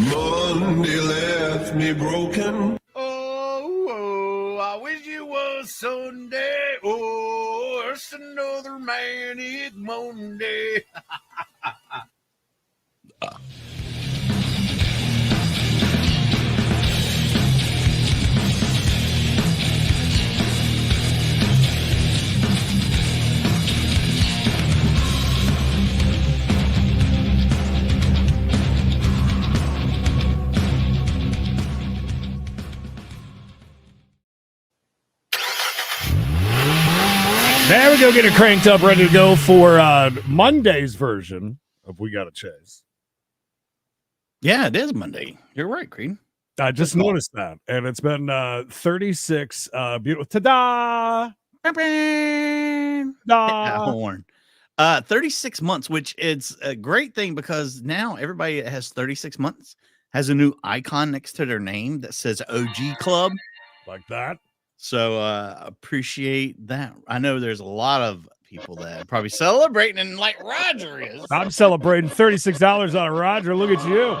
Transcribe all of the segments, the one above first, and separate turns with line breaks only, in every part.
Monday left me broken.
Oh, I wish it was Sunday. Oh, it's another manic Monday.
There we go, get it cranked up, ready to go for Monday's version of We Gotta Chase.
Yeah, it is Monday. You're right, Creed.
I just noticed that, and it's been 36 beautiful. Ta-da!
Da! Horn. 36 months, which is a great thing because now everybody that has 36 months has a new icon next to their name that says OG Club.
Like that.
So appreciate that. I know there's a lot of people that are probably celebrating, and like Roger is.
I'm celebrating $36 on a Roger. Look at you.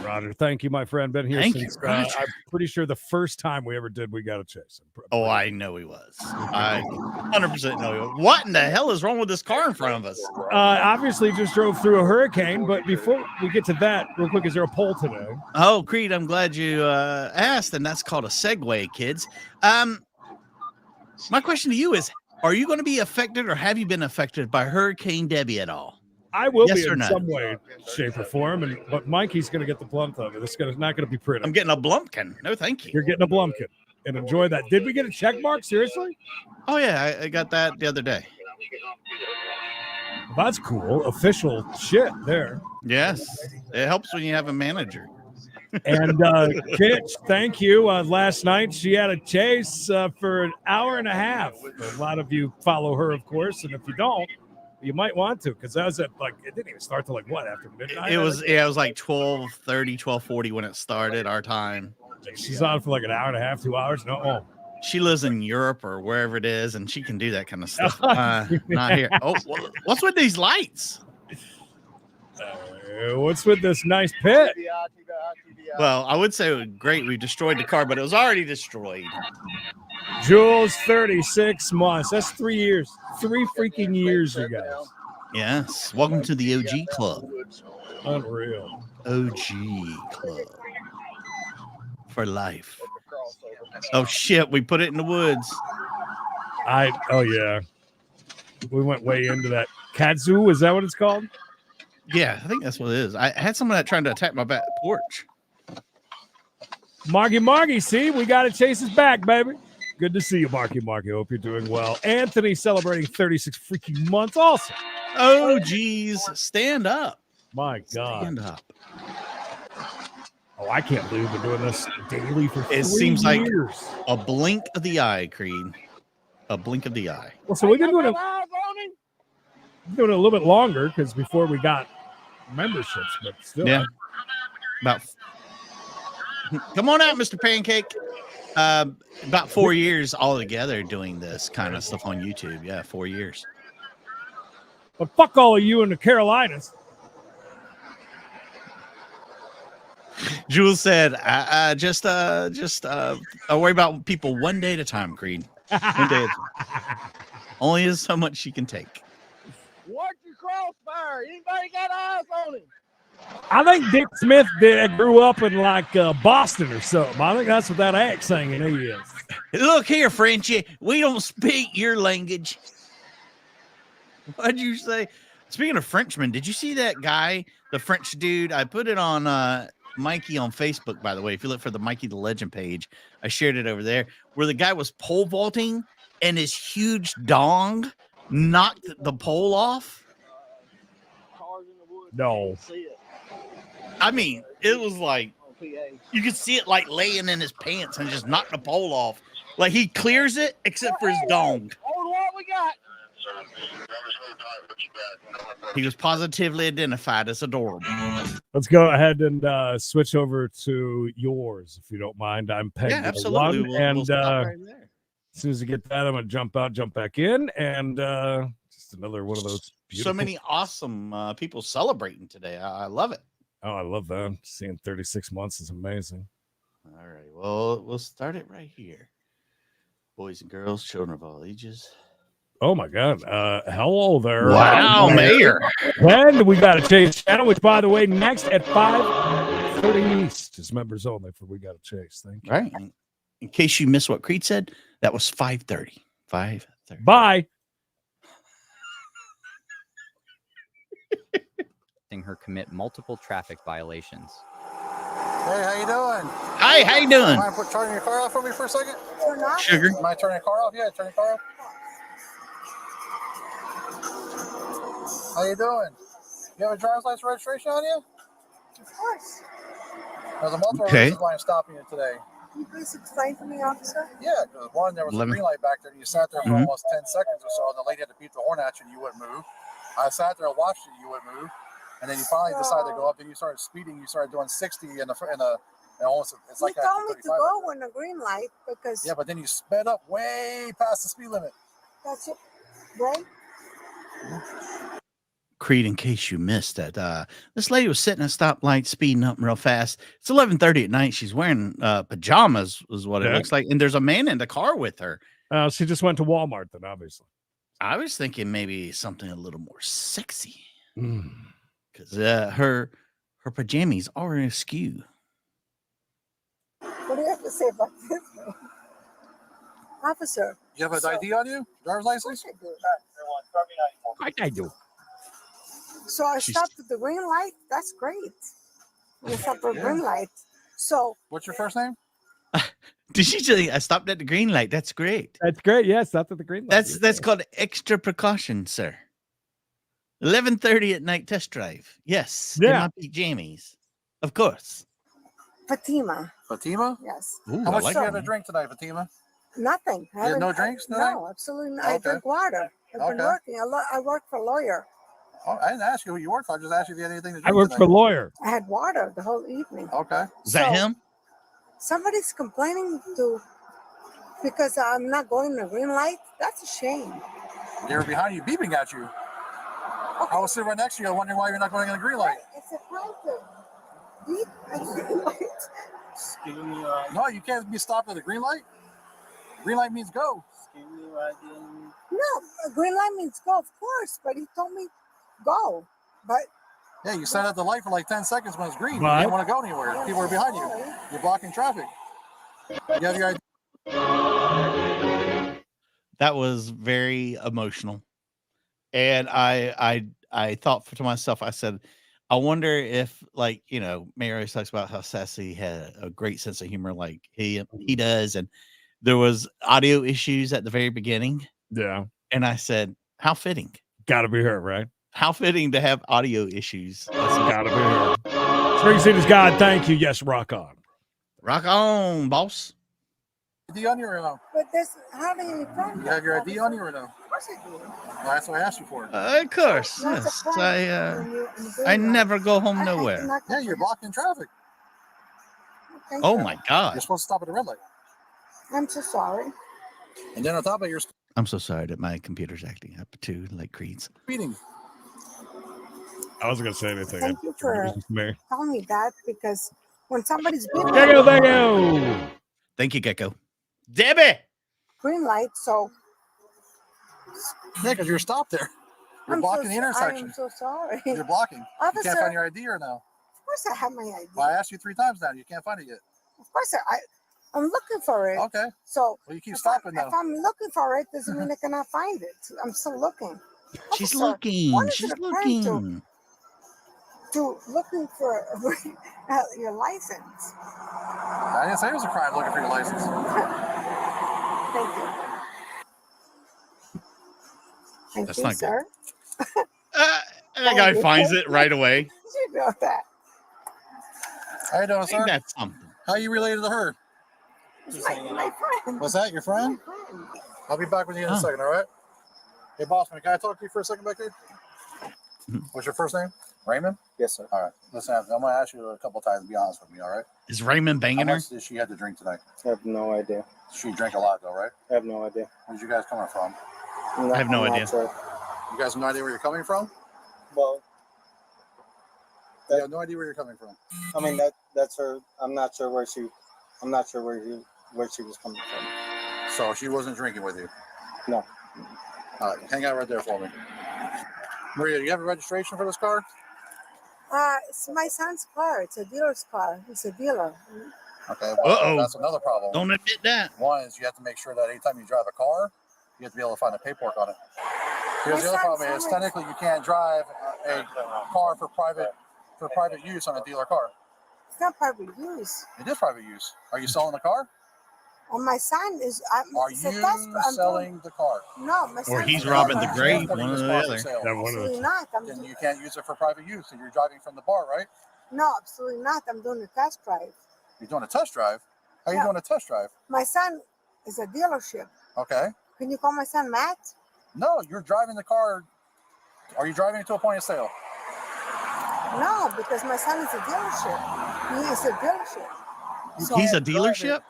Roger, thank you, my friend. Been here since I'm pretty sure the first time we ever did We Gotta Chase.
Oh, I know he was. I 100% know he was. What in the hell is wrong with this car in front of us?
Obviously just drove through a hurricane, but before we get to that, real quick, is there a poll today?
Oh, Creed, I'm glad you asked, and that's called a segue, kids. My question to you is, are you going to be affected or have you been affected by Hurricane Debbie at all?
I will be in some way, shape, or form, but Mikey's going to get the blunt of it. It's not going to be pretty.
I'm getting a blumpkin. No, thank you.
You're getting a blumpkin. And enjoy that. Did we get a check mark? Seriously?
Oh, yeah. I got that the other day.
That's cool. Official shit there.
Yes. It helps when you have a manager.
And Kitch, thank you. Last night she had a chase for an hour and a half. A lot of you follow her, of course. And if you don't, you might want to, because that was at it didn't even start till after midnight?
It was like 12:30, 12:40 when it started our time.
She's on for an hour and a half, 2 hours. No,
she lives in Europe or wherever it is, and she can do that kind of stuff. Not here. Oh, what's with these lights?
What's with this nice pit?
Well, I would say great. We destroyed the car, but it was already destroyed.
Jules, 36 months. That's 3 years. 3 freaking years, you guys.
Yes. Welcome to the OG Club.
Unreal.
OG Club. For life. Oh, shit. We put it in the woods.
Oh, yeah. We went way into that. Kazoo, is that what it's called?
Yeah, I think that's what it is. I had someone that tried to attack my back porch.
Marky, see? We got to chase his back, baby. Good to see you, Marky. Hope you're doing well. Anthony celebrating 36 freaking months also.
Oh, geez. Stand up.
My God.
Stand up.
Oh, I can't believe we're doing this daily for 3 years.
It seems like a blink of the eye, Creed. A blink of the eye.
Well, so we've been doing it a little bit longer because before we got memberships, but still.
Yeah. Come on out, Mr. Pancake. About 4 years altogether doing this kind of stuff on YouTube. Yeah, 4 years.
But fuck all of you in the Carolinas.
Jules said, just worry about people one day at a time, Creed. 1 day at a time. Only is so much she can take.
Watch your crossfire. Anybody got eyes on him?
I think Dick Smith grew up in Boston or something. I think that's what that accent is.
Look here, Frenchie. We don't speak your language. What'd you say? Speaking of Frenchmen, did you see that guy, the French dude? I put it on Mikey on Facebook, by the way. If you look for the Mikey the Legend page, I shared it over there, where the guy was pole vaulting and his huge dong knocked the pole off.
No.
I mean, it was like you could see it laying in his pants and just knocked the pole off. Like he clears it except for his dong.
What we got?
He was positively identified as adorable.
Let's go ahead and switch over to yours, if you don't mind. I'm Peg.
Yeah, absolutely.
We'll stop right there. As soon as I get that, I'm going to jump out, jump back in, and just another one of those beautiful...
So many awesome people celebrating today. I love it.
Oh, I love that. Seeing 36 months is amazing.
All right. Well, we'll start it right here. Boys and girls, children of all ages.
Oh my God. Hello there.
Wow, Mayor.
Then we got a Chase channel, which by the way, next at 5:30 East is members only for We Got a Chase. Thank you.
Right. In case you missed what Creed said, that was 5:30. 5:30.
Bye.
Her commit multiple traffic violations.
Hey, how you doing?
Hi, how you doing?
Mind turning your car off for me for a second?
Sugar.
Mind turning your car off? Yeah, turn your car off. How you doing? You have a driver's license registration on you?
Of course.
There's a multiple
Okay.
reasons why I'm stopping you today.
Can you please explain to me, officer?
Yeah, because one, there was a green light back there, and you sat there for almost 10 seconds or so, and the lady had to beat the horn at you, and you wouldn't move. I sat there and watched you, you wouldn't move. And then you finally decided to go up, and you started speeding. You started doing 60 in almost, it's like
You told me to go when the green light because
Yeah, but then you sped up way past the speed limit.
that's it, right?
Creed, in case you missed that, this lady was sitting at a stoplight speeding up real fast. It's 11:30 at night. She's wearing pajamas, is what it
Yeah.
looks like. And there's a man in the car with her.
She just went to Walmart then, obviously.
I was thinking maybe something a little more sexy.
Mm.
Because her pajamas are askew.
What do you have to say about this, officer?
You have an ID on you? Driver's license?
I do.
I do.
So I stopped at the green light. That's great. I stopped at the green light. So
What's your first name?
Did she say I stopped at the green light? That's great.
That's great. Yes, that's at the green light.
That's called extra precaution, sir. 11:30 at night test drive. Yes. In
Yeah.
my pajamas. Of course.
Fatima,
Fatima?
yes,
Ooh,
How
I
much
like
do you have
that.
to drink tonight, Fatima?
nothing. I
had no
haven't-
drinks tonight?
No, absolutely not. I
Okay.
drink water. I've been
Okay.
working. I work for a lawyer.
Oh, I didn't ask you who you work for. I just asked you if you had anything to drink
I work
tonight.
for a lawyer.
I had water the whole evening.
Okay.
Is that
So-
him?
Somebody's complaining because I'm not going the green light. That's a shame.
They were behind you, beeping at you. I was sitting right next to you, wondering why you're not going in the green light.
It's a crime to beat a green light.
No, you can't be stopped at the green light. Green light means go.
No, a green light means go, of course, but he told me go. But
Yeah, you sat at the light for like 10 seconds when it's green. You
Right.
didn't want to go anywhere. People were behind you. You're blocking traffic. You have your ID.
That was very emotional. And I thought to myself, I said, I wonder if, like, you know, Mayor always talks about how Sassy had a great sense of humor like he does. And there was audio issues at the very beginning.
Yeah.
And I said, how fitting.
Gotta be her, right?
How fitting to have audio issues.
Gotta be her. Springsteen is God. Thank you. Yes, rock on.
Rock on, boss.
ID on you or no?
but there's hardly any problem.
You have your ID on you or no?
Of course I do.
Well, that's what I asked you for.
Of course.
That's
Yes.
a crime
I
when you're in the green
I
light.
never go home
I
nowhere.
cannot-
Yeah, you're blocking traffic.
Okay.
Oh my
You're
God.
supposed to stop at the red light.
I'm so sorry.
And then on top of it, you're
I'm so sorry that my computer's acting up too, like Creed's.
speeding.
I wasn't gonna say anything.
Thank you for
me.
telling me that because when somebody's beating
There you go. There you go.
Thank you, Gecko. Debbie.
green light, so
Yeah, because you're stopped there. You're blocking the intersection.
I'm so sorry.
You're blocking. You
Officer,
can't find your ID or no?
of course I have my ID.
Well, I asked you 3 times now. You can't find it yet.
Of course I'm looking for it.
Okay.
So
Well, you keep
if
stopping
If
though.
I'm looking for it, doesn't mean I cannot find it. I'm still looking.
She's
Officer,
looking.
what is
She's
it a crime
looking.
to looking for your license.
I didn't say it was a crime looking for your license.
Thank you. Thank
That's
you,
not good.
sir.
That guy finds it right away.
You know that.
How you doing,
I think
sir?
that's something.
How you related to her?
It's my friend.
Was that your friend?
My friend.
I'll be back with you in a second, all right? Hey, boss man, can I talk to you for a second back there?
Mhm.
What's your first name? Raymond?
Yes, sir.
All right. Listen, I'm going to ask you a couple times to be honest with me, all right?
Is Raymond
How
banging her?
much did she have to drink tonight?
I have no idea.
She drank a lot, though, right?
I have no idea.
Where's you guys coming from?
I have no
I'm not
idea.
sure.
You guys have no idea where you're coming from?
Well,
You have no idea where you're coming from.
I mean that's her. I'm not sure where she was coming from.
So she wasn't drinking with you?
No.
All right, hang out right there for me. Maria, do you have a registration for this car?
It's my son's car. It's a dealer's car. It's a dealer.
Okay, well,
Uh-oh.
that's another problem.
Don't admit that.
One is you have to make sure that anytime you drive a car, you have to be able to find the paperwork on it. Here's the other problem is technically you can't drive a car for private use on a dealer car.
It's not private use.
It is private use. Are you selling the car?
And my son is.
Are you selling the car?
No, my son.
Or he's
is
robbing the
not.
grave,
Putting
one or
this
the
car for
other.
sale.
That one of
Absolutely
the
not.
Then you can't use it for private use. And you're driving from the bar, right?
No, absolutely not. I'm doing a test drive.
You're doing a test drive? How are you doing a test drive?
My son is a dealership.
Okay.
Can you call my son Matt?
No, you're driving the car. Are you driving it to a point of sale?
No, because my son is a dealership. He is a dealership. So
He's a dealership?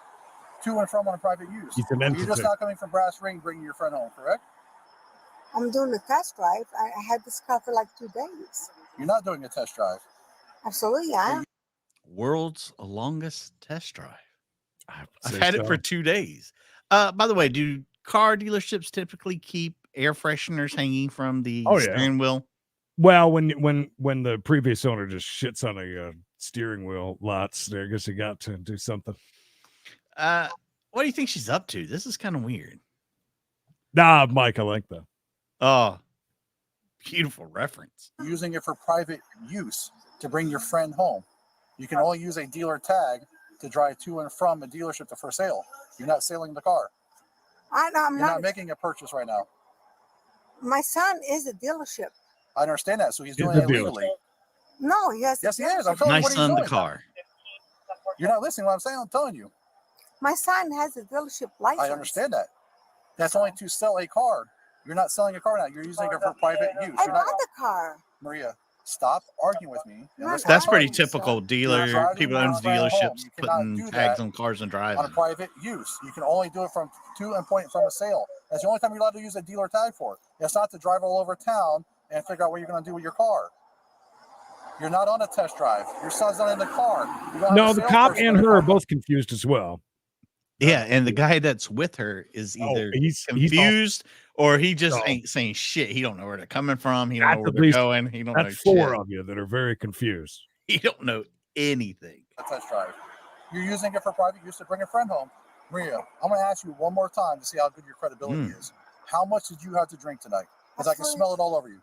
To and from on a private use.
He's an
You're
entity.
just not coming from Brass Ring bringing your friend home, correct?
I'm doing a test drive. I had this car for like 2 days.
You're not doing a test drive.
Absolutely, I am.
World's longest test drive.
I've
I've had it for 2 days. By the way, do car dealerships typically keep air fresheners hanging from the steering wheel?
Well, when the previous owner just shits on a steering wheel lots, I guess he got to do something.
What do you think she's up to? This is kind of weird.
Nah, Mike, I like that.
Oh, beautiful reference.
Using it for private use to bring your friend home. You can only use a dealer tag to drive to and from a dealership to for sale. You're not selling the car.
I'm
You're
not.
not making a purchase right now.
My son is a dealership.
I understand that. So he's
He's
doing
a
it
dealer.
legally.
No, he has.
Yes, he is. I'm telling
My
you what
son,
he's
the
doing.
car.
You're not listening to what I'm saying. I'm telling you.
My son has a dealership license.
I understand that. That's only to sell a car. You're not selling a car now. You're using it for private use.
I
You're
bought
not,
the car.
Maria, stop arguing with me.
No,
Listen
That's
to
pretty
me.
typical
You're
dealer.
driving
People
your
owns
friend home.
dealerships
You cannot
putting
do
tags
that
on cars and
on a
driving.
private use. You can only do it from to and point from a sale. That's the only time you're allowed to use a dealer tag for. It's not to drive all over town and figure out what you're going to do with your car. You're not on a test drive. Your son's not in the car.
No, the cop and her are both confused as well.
Yeah, and the guy that's with her is either
he's
confused or he just ain't saying shit. He don't know where they're coming from. He don't know where
At
they're
least
going. He don't know
That's four
shit.
of you that are very confused.
He don't know anything.
A test drive. You're using it for private use to bring a friend home. Maria, I'm going to ask you one more time to see how good your credibility is. How much did you have to drink tonight? Because I can smell it all over you.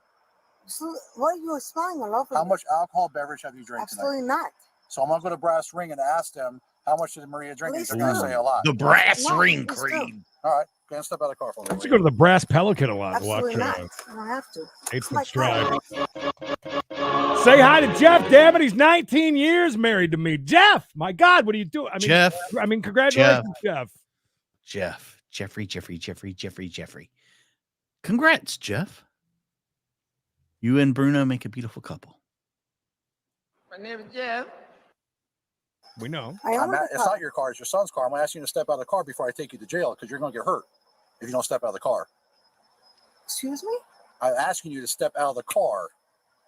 So, what are you smelling all over?
How
me?
much alcohol beverage have you drank
Absolutely
tonight?
not.
So I'm going to go to Brass Ring and ask them, how much did Maria drink?
Please
They're going to
do.
say a lot.
The brass
No,
ring
please
creed.
All right. Go ahead and step out of the car for me.
I used to go to the Brass Pelican a lot and watch
Absolutely not. I don't have to.
Eighth
my
Drive. Say hi to Jeff, damn it. He's 19 years married to me. Jeff, my God, what are you doing? I mean, congratulations, Jeff.
Jeffrey. Congrats, Jeff. You and Bruno make a beautiful couple.
My name is Jeff.
We know.
It's not your car. It's your son's car. I'm going to ask you to step out of the car before I take you to jail because you're going to get hurt if you don't step out of the car.
Excuse me?
I'm asking you to step out of the car,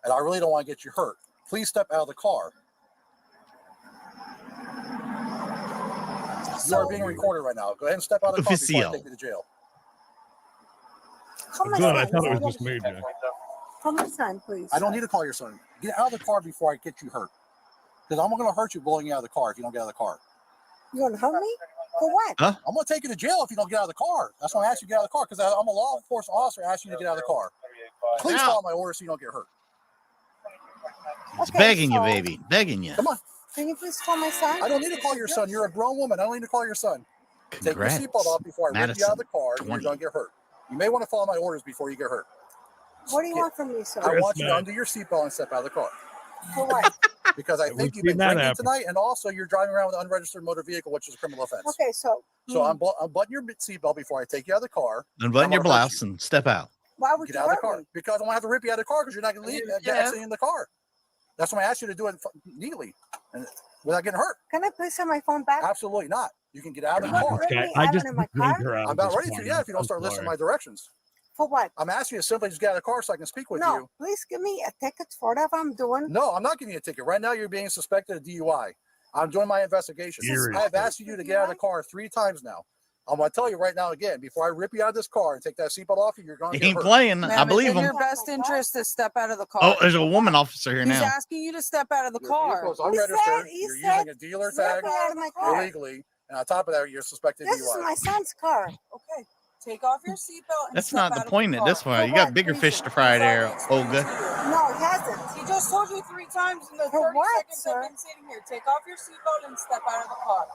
and I really don't want to get you hurt. Please step out of the car. You are being recorded right now. Go ahead and step out of the car before I take you to jail.
Good. I thought it was just me, Jeff.
Call my son, please.
I don't need to call your son. Get out of the car before I get you hurt. Because I'm going to hurt you blowing you out of the car if you don't get out of the car.
You want to hurt me? For what?
Huh?
I'm going to take you to jail if you don't get out of the car. That's why I asked you to get out of the car, because I'm a law enforcement officer asking you to get out of the car. Please follow my orders so you don't get hurt.
It's begging you, baby. Begging you.
Come on.
Can you please call my son?
I don't need to call your son. You're a grown woman. I don't need to call your son.
Congrats,
take your seatbelt off before I rip you out of the car and you're going to get hurt. You may want to follow my orders before you get hurt.
What do you want from me, sir?
I want you to undo your seatbelt and step out of the car.
For what?
Because I think you've been drinking tonight, and also you're driving around with an unregistered motor vehicle, which is a criminal offense.
Okay, so.
So I'm buttoning your seatbelt before I take you out of the car.
Unbutton your blouse and step out.
Why would
Get
you
out of the
hurt
car.
me?
Because I don't have to rip you out of the car because you're not going to leave accident in the car. That's why I asked you to do it neatly and without getting hurt.
Can I please have my phone back?
Absolutely not. You can get out of the
You're
car.
not really
I
having
just
in my
bring
car?
her out
I'm
of
about
this
ready to,
car.
if you don't start listening to my directions.
For what?
I'm asking you to simply just get out of the car so I can speak with
No,
you.
please give me a ticket for whatever I'm doing.
No, I'm not giving you a ticket. Right now, you're being suspected of DUI. I'm doing my investigation. I have asked you to get out of the car 3 times now. I'm going to tell you right now again, before I rip you out of this car and take that seatbelt off you, you're going to
He
get
ain't
hurt.
playing. I believe
it's in
him.
your best interest to step out of the car.
Oh, there's a woman officer here
He's
now.
asking you to step out of the
Your
car.
vehicle's unregistered.
He
You're
said
using a dealer tag
out of my car.
illegally. And on top of that, you're suspected
This
DUI.
is my son's car.
Okay. Take off your seatbelt and
That's
step
not
out
the
of
point at
car.
this point. You
For
got
what
bigger fish
reason?
to fry
He's
there,
already explained
Olga.
it to you.
No, he hasn't.
He just told you 3 times in the
For
30
what,
seconds
sir?
I've been sitting here. Take off your seatbelt and step out of the car.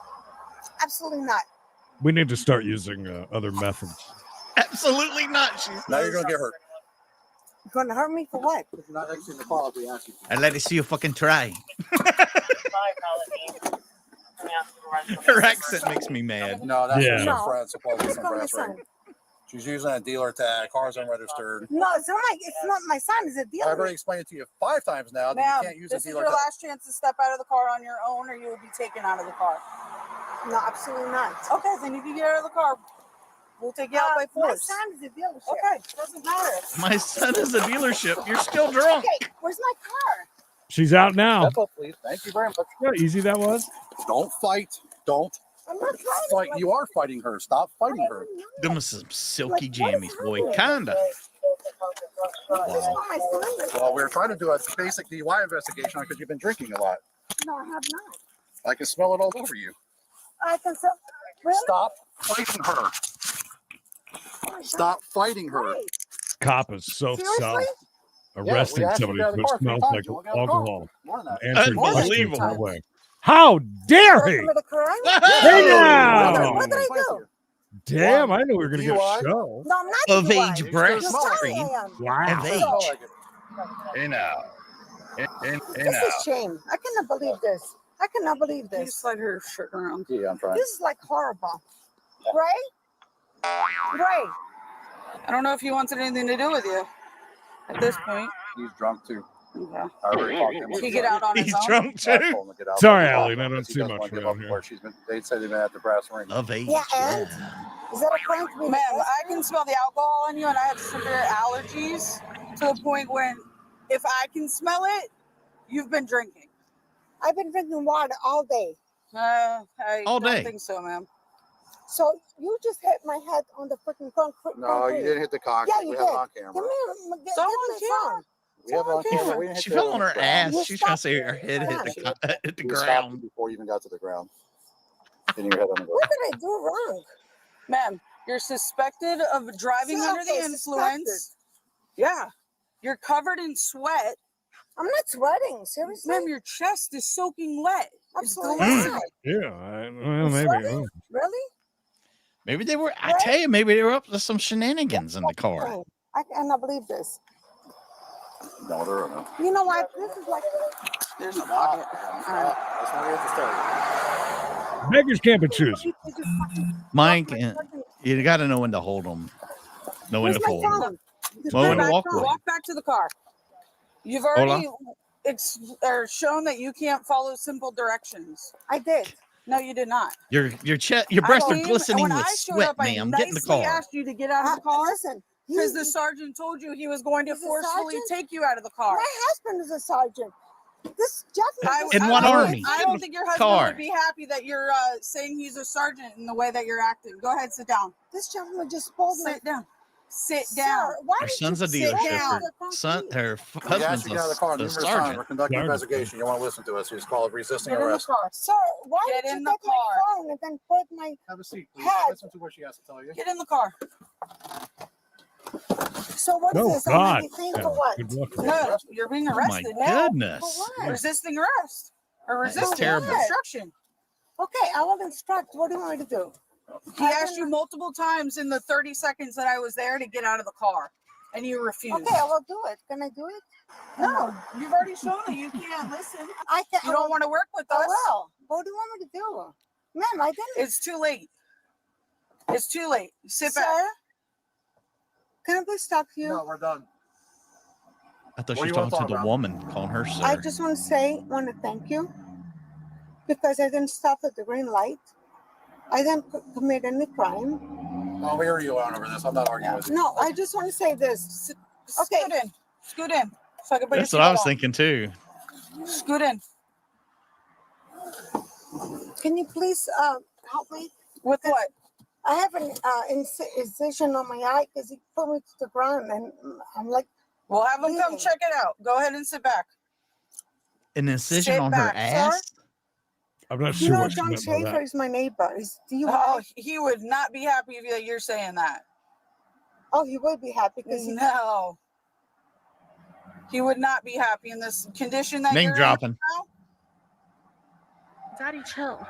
Absolutely not.
We need to start using other methods.
Absolutely not. She
Now you're
says.
going to get hurt.
You're going to hurt me for what?
If you're not exiting the car, I'll be asking you.
I'd like to see you fucking try. Her accent makes me mad.
No, that's
Yeah.
her friend, supposedly
It's
some
not my
brass
son.
ring. She's using a dealer tag. Car's unregistered.
No, it's not my son. It's a
I've
dealer.
already explained it to you 5 times now that
Ma'am,
you can't use a
this is
dealer
your
tag.
last chance to step out of the car on your own or you will be taken out of the car.
No, absolutely not.
Okay, then you can get out of the car. We'll take you out by
My
force.
son is a dealership.
Okay, doesn't matter.
My son is a dealership. You're still drunk.
Okay, where's my car?
She's out now.
That's all, please. Thank you very much.
You know how easy that was?
Don't fight. Don't
I'm not trying
fight.
to
You are fighting her. Stop fighting her.
Them are some silky jammies, boy. Kinda.
Well, we're trying to do a basic DUI investigation because you've been drinking a lot.
No, I have not.
I can smell it all over you.
I can sell. Really?
Stop fighting her. Stop fighting her.
Wait,
Cop is so
seriously?
south. Arresting
we asked you to
somebody
get out of the
who
car 3
smells
times.
like
You won't get out of the car.
alcohol.
More than that.
Answering questions
Unbelievable.
that way. How dare
Did I
he?
commit a crime?
Hey
Oh!
now!
What did I do?
Damn, I knew we were going to get
DUI?
a show.
No, I'm not
Of
DUI.
age
You're
breast
sorry I
cream.
am.
Wow.
Of
That's all
age.
I get. Hey now. Hey
This
now.
is shame. I cannot believe this. I cannot believe
Can you
this.
slide her shirt around?
Yeah, I'm trying.
This is like horrible. Right? Right.
I don't know if he wants anything to do with you at this point.
He's drunk too.
Okay.
I already talked to him.
Can he get out on his
He's
own?
drunk
I
too.
told him to get out.
Sorry,
But he
Alan, I
won't
don't
because he
see
doesn't
much
want to give
around
up
here.
where they said they've been at the brass ring.
Of age.
Yeah, and? Is that a crime to be
Ma'am, I can smell the alcohol in you and I have severe allergies to the point when if I can smell it, you've been drinking.
I've been drinking water all day.
I
All
don't
day.
think so, ma'am.
So you just hit my head on the freaking concrete.
No, you didn't hit the concrete.
Yeah, you
we have it
did.
on
Give
camera.
me
So on
my
camera.
phone.
We have it on camera. We didn't hit
She
the
fell on her
ground.
ass.
You
She's trying to say her
stopped
head
it.
hit the
We stopped
ground.
you before you even got to the ground. Hitting your head on the ground.
What did I do wrong?
Ma'am, you're suspected of driving under the
Okay,
influence.
suspected.
Yeah. You're covered in sweat.
I'm not sweating. Seriously?
Ma'am, your chest is soaking wet. It's
Absolutely
glistening.
not.
Yeah, well, maybe.
Sweating? Really?
Maybe they were. I tell you, maybe they were up to some shenanigans in the car.
Oh, I cannot believe this.
No, there are
You know what? This is like
There's a pocket.
That's why we have to start.
Beggars can't be choosers.
people just fucking
Mike,
walk my fucking-
you got to know when to hold them. Know when
Where's
to
my
fold them.
phone?
Well, when to
back,
walk away.
walk back to the car. You've
Hola.
already shown that you can't follow simple directions.
I did.
No, you did not.
Your chest, your breasts are
Came-
glistening
when
with
I showed
sweat,
up, I
ma'am. Get in the
nicely
car.
asked you to get out of the car
Listen,
because the sergeant told you he was going to
He's a
forcefully
sergeant?
take you out of the car.
my husband is a sergeant. This gentleman.
In what army?
I don't think your husband
Car.
would be happy that you're saying he's a sergeant in the way that you're acting. Go ahead, sit down.
This gentleman just pulled my.
Sit down. Sit
Sir,
down.
why
Her
did
son's
you
a
sit
dealership.
down?
Her son, her
We asked
husband's
you to get out of the car
a
numerous times.
sergeant.
We're conducting an
Sergeant.
investigation. You want to listen to us. It's called resisting
Get in the
arrest.
car. Sir, why
Get
did
in
you
the
take my
car.
phone and then put my
Have a seat, please.
Head.
Listen to what she has to tell you.
Get in the car.
So what is
Oh,
this?
God.
Anything
Yeah,
for what?
good luck.
No, you're being
Oh my
arrested now.
goodness.
For what?
Resisting arrest. Or
That's
resisting
terrible.
obstruction.
Okay, I will instruct. What do you want me to do?
He asked you multiple times in the 30 seconds that I was there to get out of the car, and you refused.
Okay, I will do it. Can I do it?
No, you've already shown that you can't listen.
I can.
You don't want to work with
I
us.
will. What do you want me to do? Ma'am, I didn't.
It's too late. It's too late. Sit
Sir,
back.
can I please stop you?
No, we're done.
I thought
What
she
do
was
you wanna
talking to
talk
the
about?
woman, calling her sir.
I just want to thank you because I didn't stop at the green light. I didn't commit any crime.
Oh, we already went over this. I'm not arguing with you.
No, I just want to say this. Okay.
Scoot in. So I can put
That's
your
what I was
seatbelt on.
thinking too.
Scoot in.
Can you please help me?
With what?
I have an incision on my eye because he put me to the ground, and I'm like,
We'll have him come
bleeding.
check it out. Go ahead and sit back.
An incision
Sit
on
back,
her ass.
sir.
I'm not
You
sure
know,
what she
John
meant by
Schaefer
that.
is my neighbor. Do you?
Oh, he would not be happy if you're saying that.
Oh, he would be happy because
No. He would not be happy in this condition that
Name
you're
dropping.
in now.
Daddy, chill.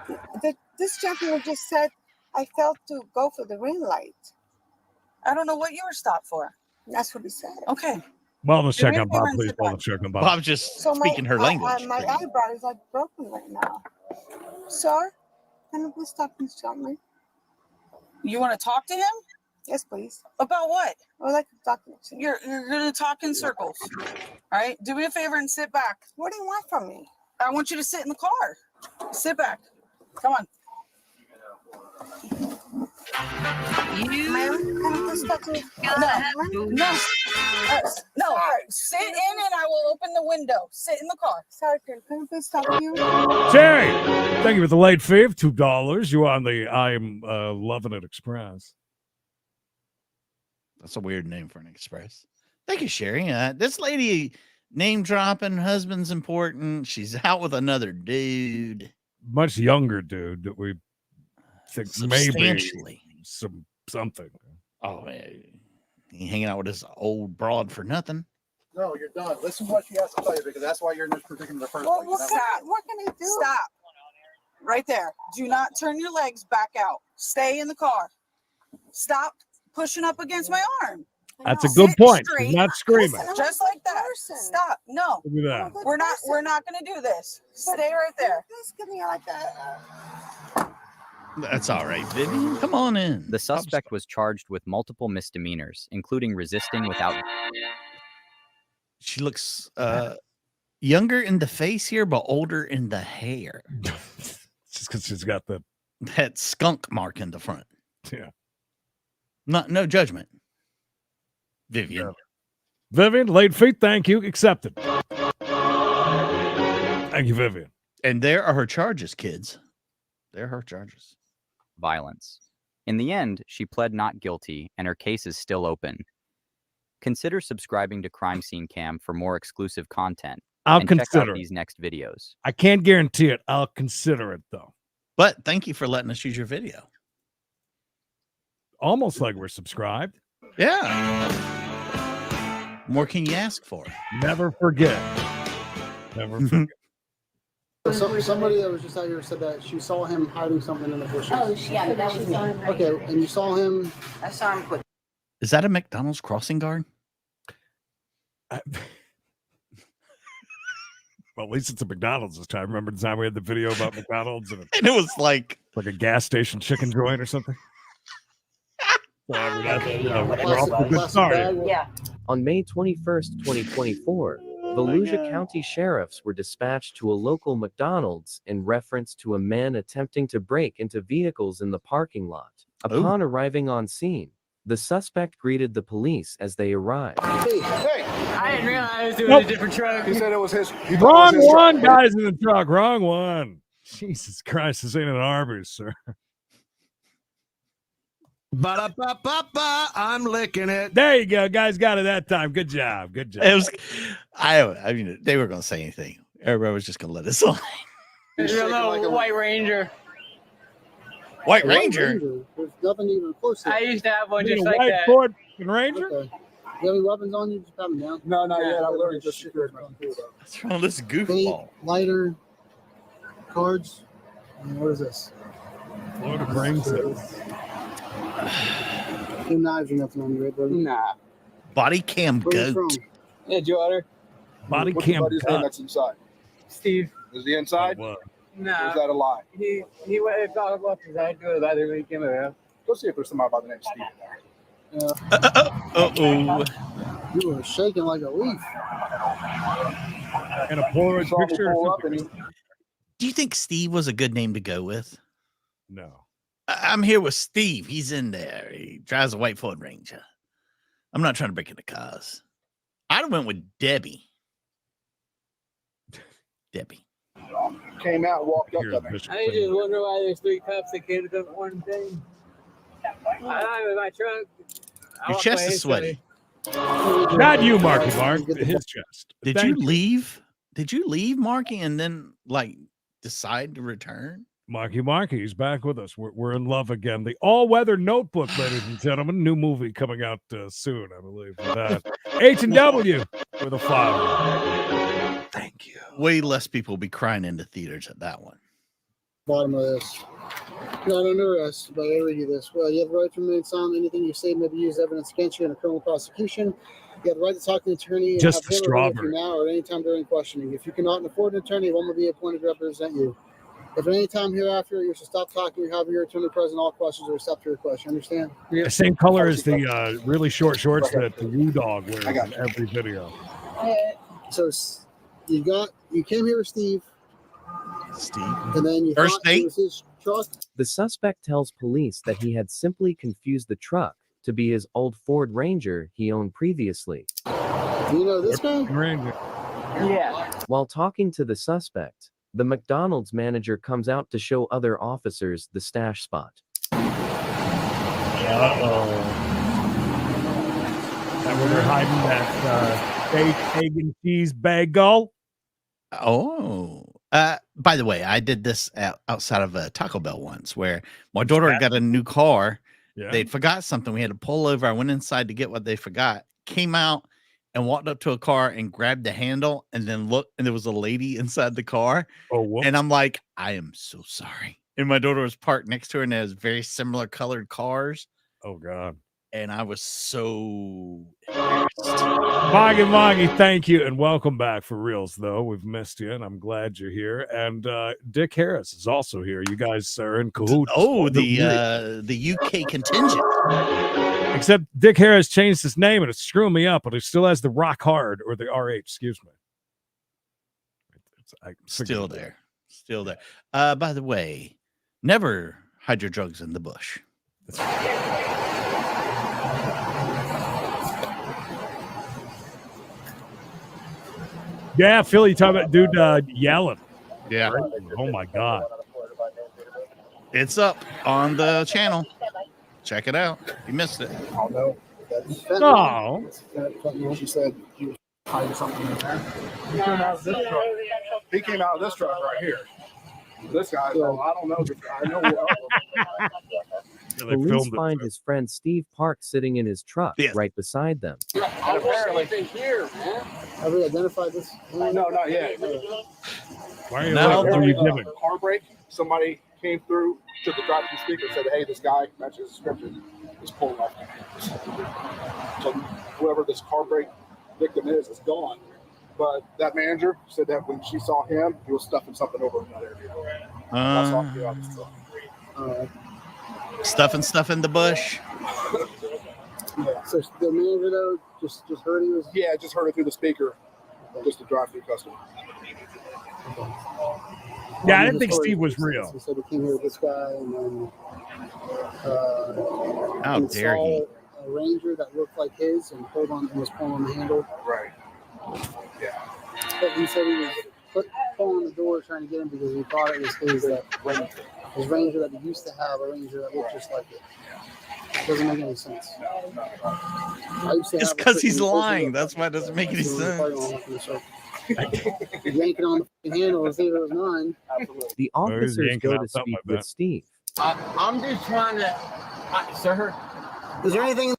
This gentleman just said I failed to go for the green light.
I don't know what you were stopped for.
That's what he said.
Okay.
Wellness
Do
check
me a
on
favor
Bob,
and
please.
sit back.
Wellness check on Bob.
Bob's just
So
speaking her language.
my
pretty much.
eyebrow is like broken right now. Sir, can you please talk to this gentleman?
You want to talk to him?
Yes, please.
About what?
I would like to talk to him.
You're gonna talk in circles. All right. Do me a favor and sit back.
What do you want from me?
I want you to sit in the car. Sit back. Come on.
Ma'am, can you please talk to me?
No. No. Sit in and I will open the window. Sit in the car.
Sorry, can you please talk to you?
Terry, thank you for the late fee of $2. You on the I'm Loving It Express.
That's a weird name for an express. Thank you, Sherry. This lady name dropping, husband's important. She's out with another dude.
Much younger dude that we think maybe
Substantially.
something.
Oh, man. He hanging out with this old broad for nothing.
No, you're done. Listen to what she has to tell you because that's why you're in this predicament in the first
Well,
place.
what can I do?
Stop. Right there. Do not turn your legs back out. Stay in the car. Stop pushing up against my arm.
That's a
know.
good
Sit
point.
straight.
She's not screaming.
Listen, I'm
Just
a
like
good
that.
person.
Stop. No.
Look at that.
We're not gonna do this. Stay right there.
Please give me like a.
That's all right, Vivian. Come on in.
The suspect was charged with multiple misdemeanors, including resisting without.
She looks younger in the face here, but older in the hair.
Just because she's got the
That skunk mark in the front.
yeah.
No judgment. Vivian.
Yeah. Vivian, late fee, thank you. Accepted. Thank you, Vivian.
And there are her charges, kids. There are her charges.
Violence. In the end, she pled not guilty, and her case is still open. Consider subscribing to Crime Scene Cam for more exclusive content.
I'll
and check
consider
out
it.
these next videos.
I can't guarantee it. I'll consider it, though.
But thank you for letting us use your video.
Almost like we're subscribed.
Yeah. More can you ask for?
Never forget. Never forget.
So, somebody that was just out here said that she saw him hiding something in the bushes.
Oh, yeah, that was me.
Okay, and you saw him.
I saw him quick.
Is that a McDonald's crossing guard?
Well, at least it's a McDonald's this time. Remember the time we had the video about McDonald's and
And it was like
a gas station chicken joint or something? We're off to a good start.
Yeah.
On May 21st, 2024, Volusia County sheriffs were dispatched to a local McDonald's in reference to a man attempting to break into vehicles in the parking lot. Upon arriving on scene, the suspect greeted the police as they arrived.
Hey,
I didn't realize it was a different truck.
He said it was his.
Wrong one, guys in the truck. Wrong one. Jesus Christ, this ain't an Arby's, sir.
Ba-da-ba-ba-ba, I'm licking it.
There you go. Guys got it that time. Good job. Good job.
it was. I mean, they were going to say anything. Everybody was just going to let it slide.
Little White Ranger.
White Ranger.
There's nothing even close to
I
it.
used to have one
You
just
mean a
like
white
that.
Ford Ranger?
Okay. You have any weapons on you? Just have them down.
No, not yet. I literally just secured my computer.
What's wrong with this
Tape,
goofball?
lighter, cards. And what is this?
Florida brings it.
Two knives or nothing on you, right, brother?
Nah.
Body cam
Where's it
goat.
from?
Yeah, Joe
Body
What's
cam
your buddy's name
cut.
that's inside?
Steve.
Is he inside?
What?
Or
Nah.
is that a lie?
He went and talked about his head to the bathroom when he came around.
Go see if there's somebody by the name of Steve in there.
Uh-oh.
You were shaking like a leaf.
And a Polaroid
Saw me
picture
pull
or
up and
something?
he-
Do you think Steve was a good name to go with?
No.
I'm here with Steve. He's in there. He drives a white Ford Ranger. I'm not trying to break into cars. I'd have went with Debbie. Debbie.
Came out and walked up
Here's
to me.
Bishop
I
Clinton.
just wonder why there's 3 cops that came to come one thing. I'm in my truck.
Your chest is sweaty.
Not you, Marky Mark. His chest.
Did you leave? Did you leave, Marky, and then like decide to return?
Marky's back with us. We're in love again. The All-Weather Notebook, ladies and gentlemen. New movie coming out soon, I believe. With that. H&W with a flower.
Thank you. Way less people will be crying into theaters at that one.
Bottom of this. Not under arrest, but I read you this. Well, you have the right to remain silent. Anything you say may be used as evidence against you in a criminal prosecution. You have the right to talk to an attorney and
Just
have him
a
or her with you
strawberry.
now or any time during questioning. If you cannot afford an attorney, one will be appointed to represent you. If at any time hereafter you should stop talking or have your attorney present, all questions are accepted your question. Understand?
The same color as the really short shorts that the Woo Dog wears in every video.
So you came here with Steve.
Steve.
And then you
First
thought it was his truck.
The suspect tells police that he had simply confused the truck to be his old Ford Ranger he owned previously.
Do you know this guy?
Ranger.
Yeah.
While talking to the suspect, the McDonald's manager comes out to show other officers the stash spot.
Uh-oh. That where they're hiding that fake egg and cheese bagel?
Oh. By the way, I did this outside of a Taco Bell once where my daughter got a new car.
Yeah.
They'd forgot something. We had to pull over. I went inside to get what they forgot, came out and walked up to a car and grabbed the handle and then looked, and there was a lady inside the car.
Oh, whoops.
And I'm like, I am so sorry. And my daughter was parked next to her, and there's very similar colored cars.
Oh, God.
And I was so embarrassed.
Moggy, thank you, and welcome back for reals, though. We've missed you, and I'm glad you're here. And Dick Harris is also here. You guys are in cahoots.
Oh, the UK contingent.
Except Dick Harris changed his name, and it's screwing me up, but it still has the Rock Hard, or the RH, excuse me.
Still there. Still there. By the way, never hide your drugs in the bush.
Yeah, Philly, you talking about dude yelling.
Yeah.
Right? Oh, my God.
It's up on the channel. Check it out. You missed it.
Oh, no.
No.
She said he was hiding something in there. He came out of this truck. He came out of this truck right here. This guy, though, I don't know. I know.
Police find his friend Steve Park sitting in his truck right beside them.
And apparently here, man. Have we identified this?
No, not yet.
Why are you giving?
Car brake. Somebody came through, took the drive-through speaker, and said, "Hey, this guy matches the description. Is pulling off." So whoever this car brake victim is gone. But that manager said that when she saw him, he was stuffing something over in that area. That's all he got this truck.
Stuff in the bush.
Yeah. So the manager though just heard he was.
Yeah, just heard it through the speaker. Just a drive-through customer.
Yeah, I didn't think Steve was real.
He said he came here with this guy, and then
how dare he?
A Ranger that looked like his and was pulling on the handle.
Right. Yeah.
But he said he was pulling on the door trying to get him because he thought it was his Ranger that he used to have, a Ranger that looked just like it. Doesn't make any sense.
It's because he's lying. That's why it doesn't make any sense.
Yanking on the handle as if it was mine.
The officers go to speak with Steve.
I'm just trying to, sir.
Is there anything?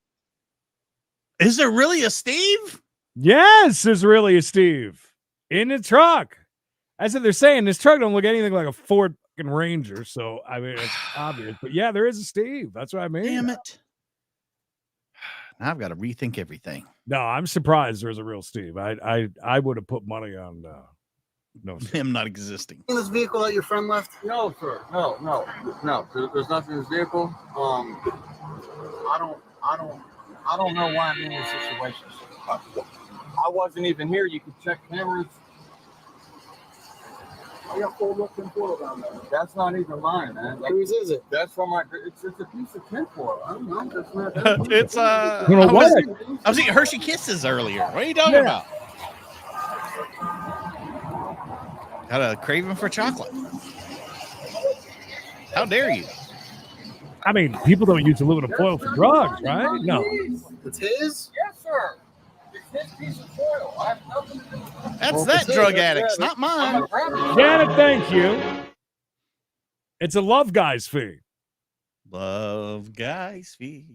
Is there really a Steve?
Yes, there's really a Steve in the truck. That's what they're saying. This truck don't look anything like a Ford Ranger, so I mean it's obvious. But yeah, there is a Steve. That's what I mean.
Damn it! Now I've got to rethink everything.
No, I'm surprised there's a real Steve. I would have put money on no
him not existing.
In this vehicle that your friend left?
No, sir. No. There's nothing in this vehicle. I don't know why I'm in this situation. I wasn't even here. You can check cameras. I
We got 4 looking for down there.
That's not even mine, man. Like,
Whose is it?
that's from my. It's a piece of tinfoil. I don't know. That's not.
It's
You know
I
what?
was eating Hershey Kisses earlier. What are you talking
Yeah.
about? Got a craving for chocolate. How dare you?
I mean, people don't use aluminum foil for drugs, right? No.
It's his?
Yes, sir. It's his piece of foil. I have nothing to do with it.
That's that drug addict's, not mine.
Janet, thank you. It's a Love Guys fee.
Love Guy's feet.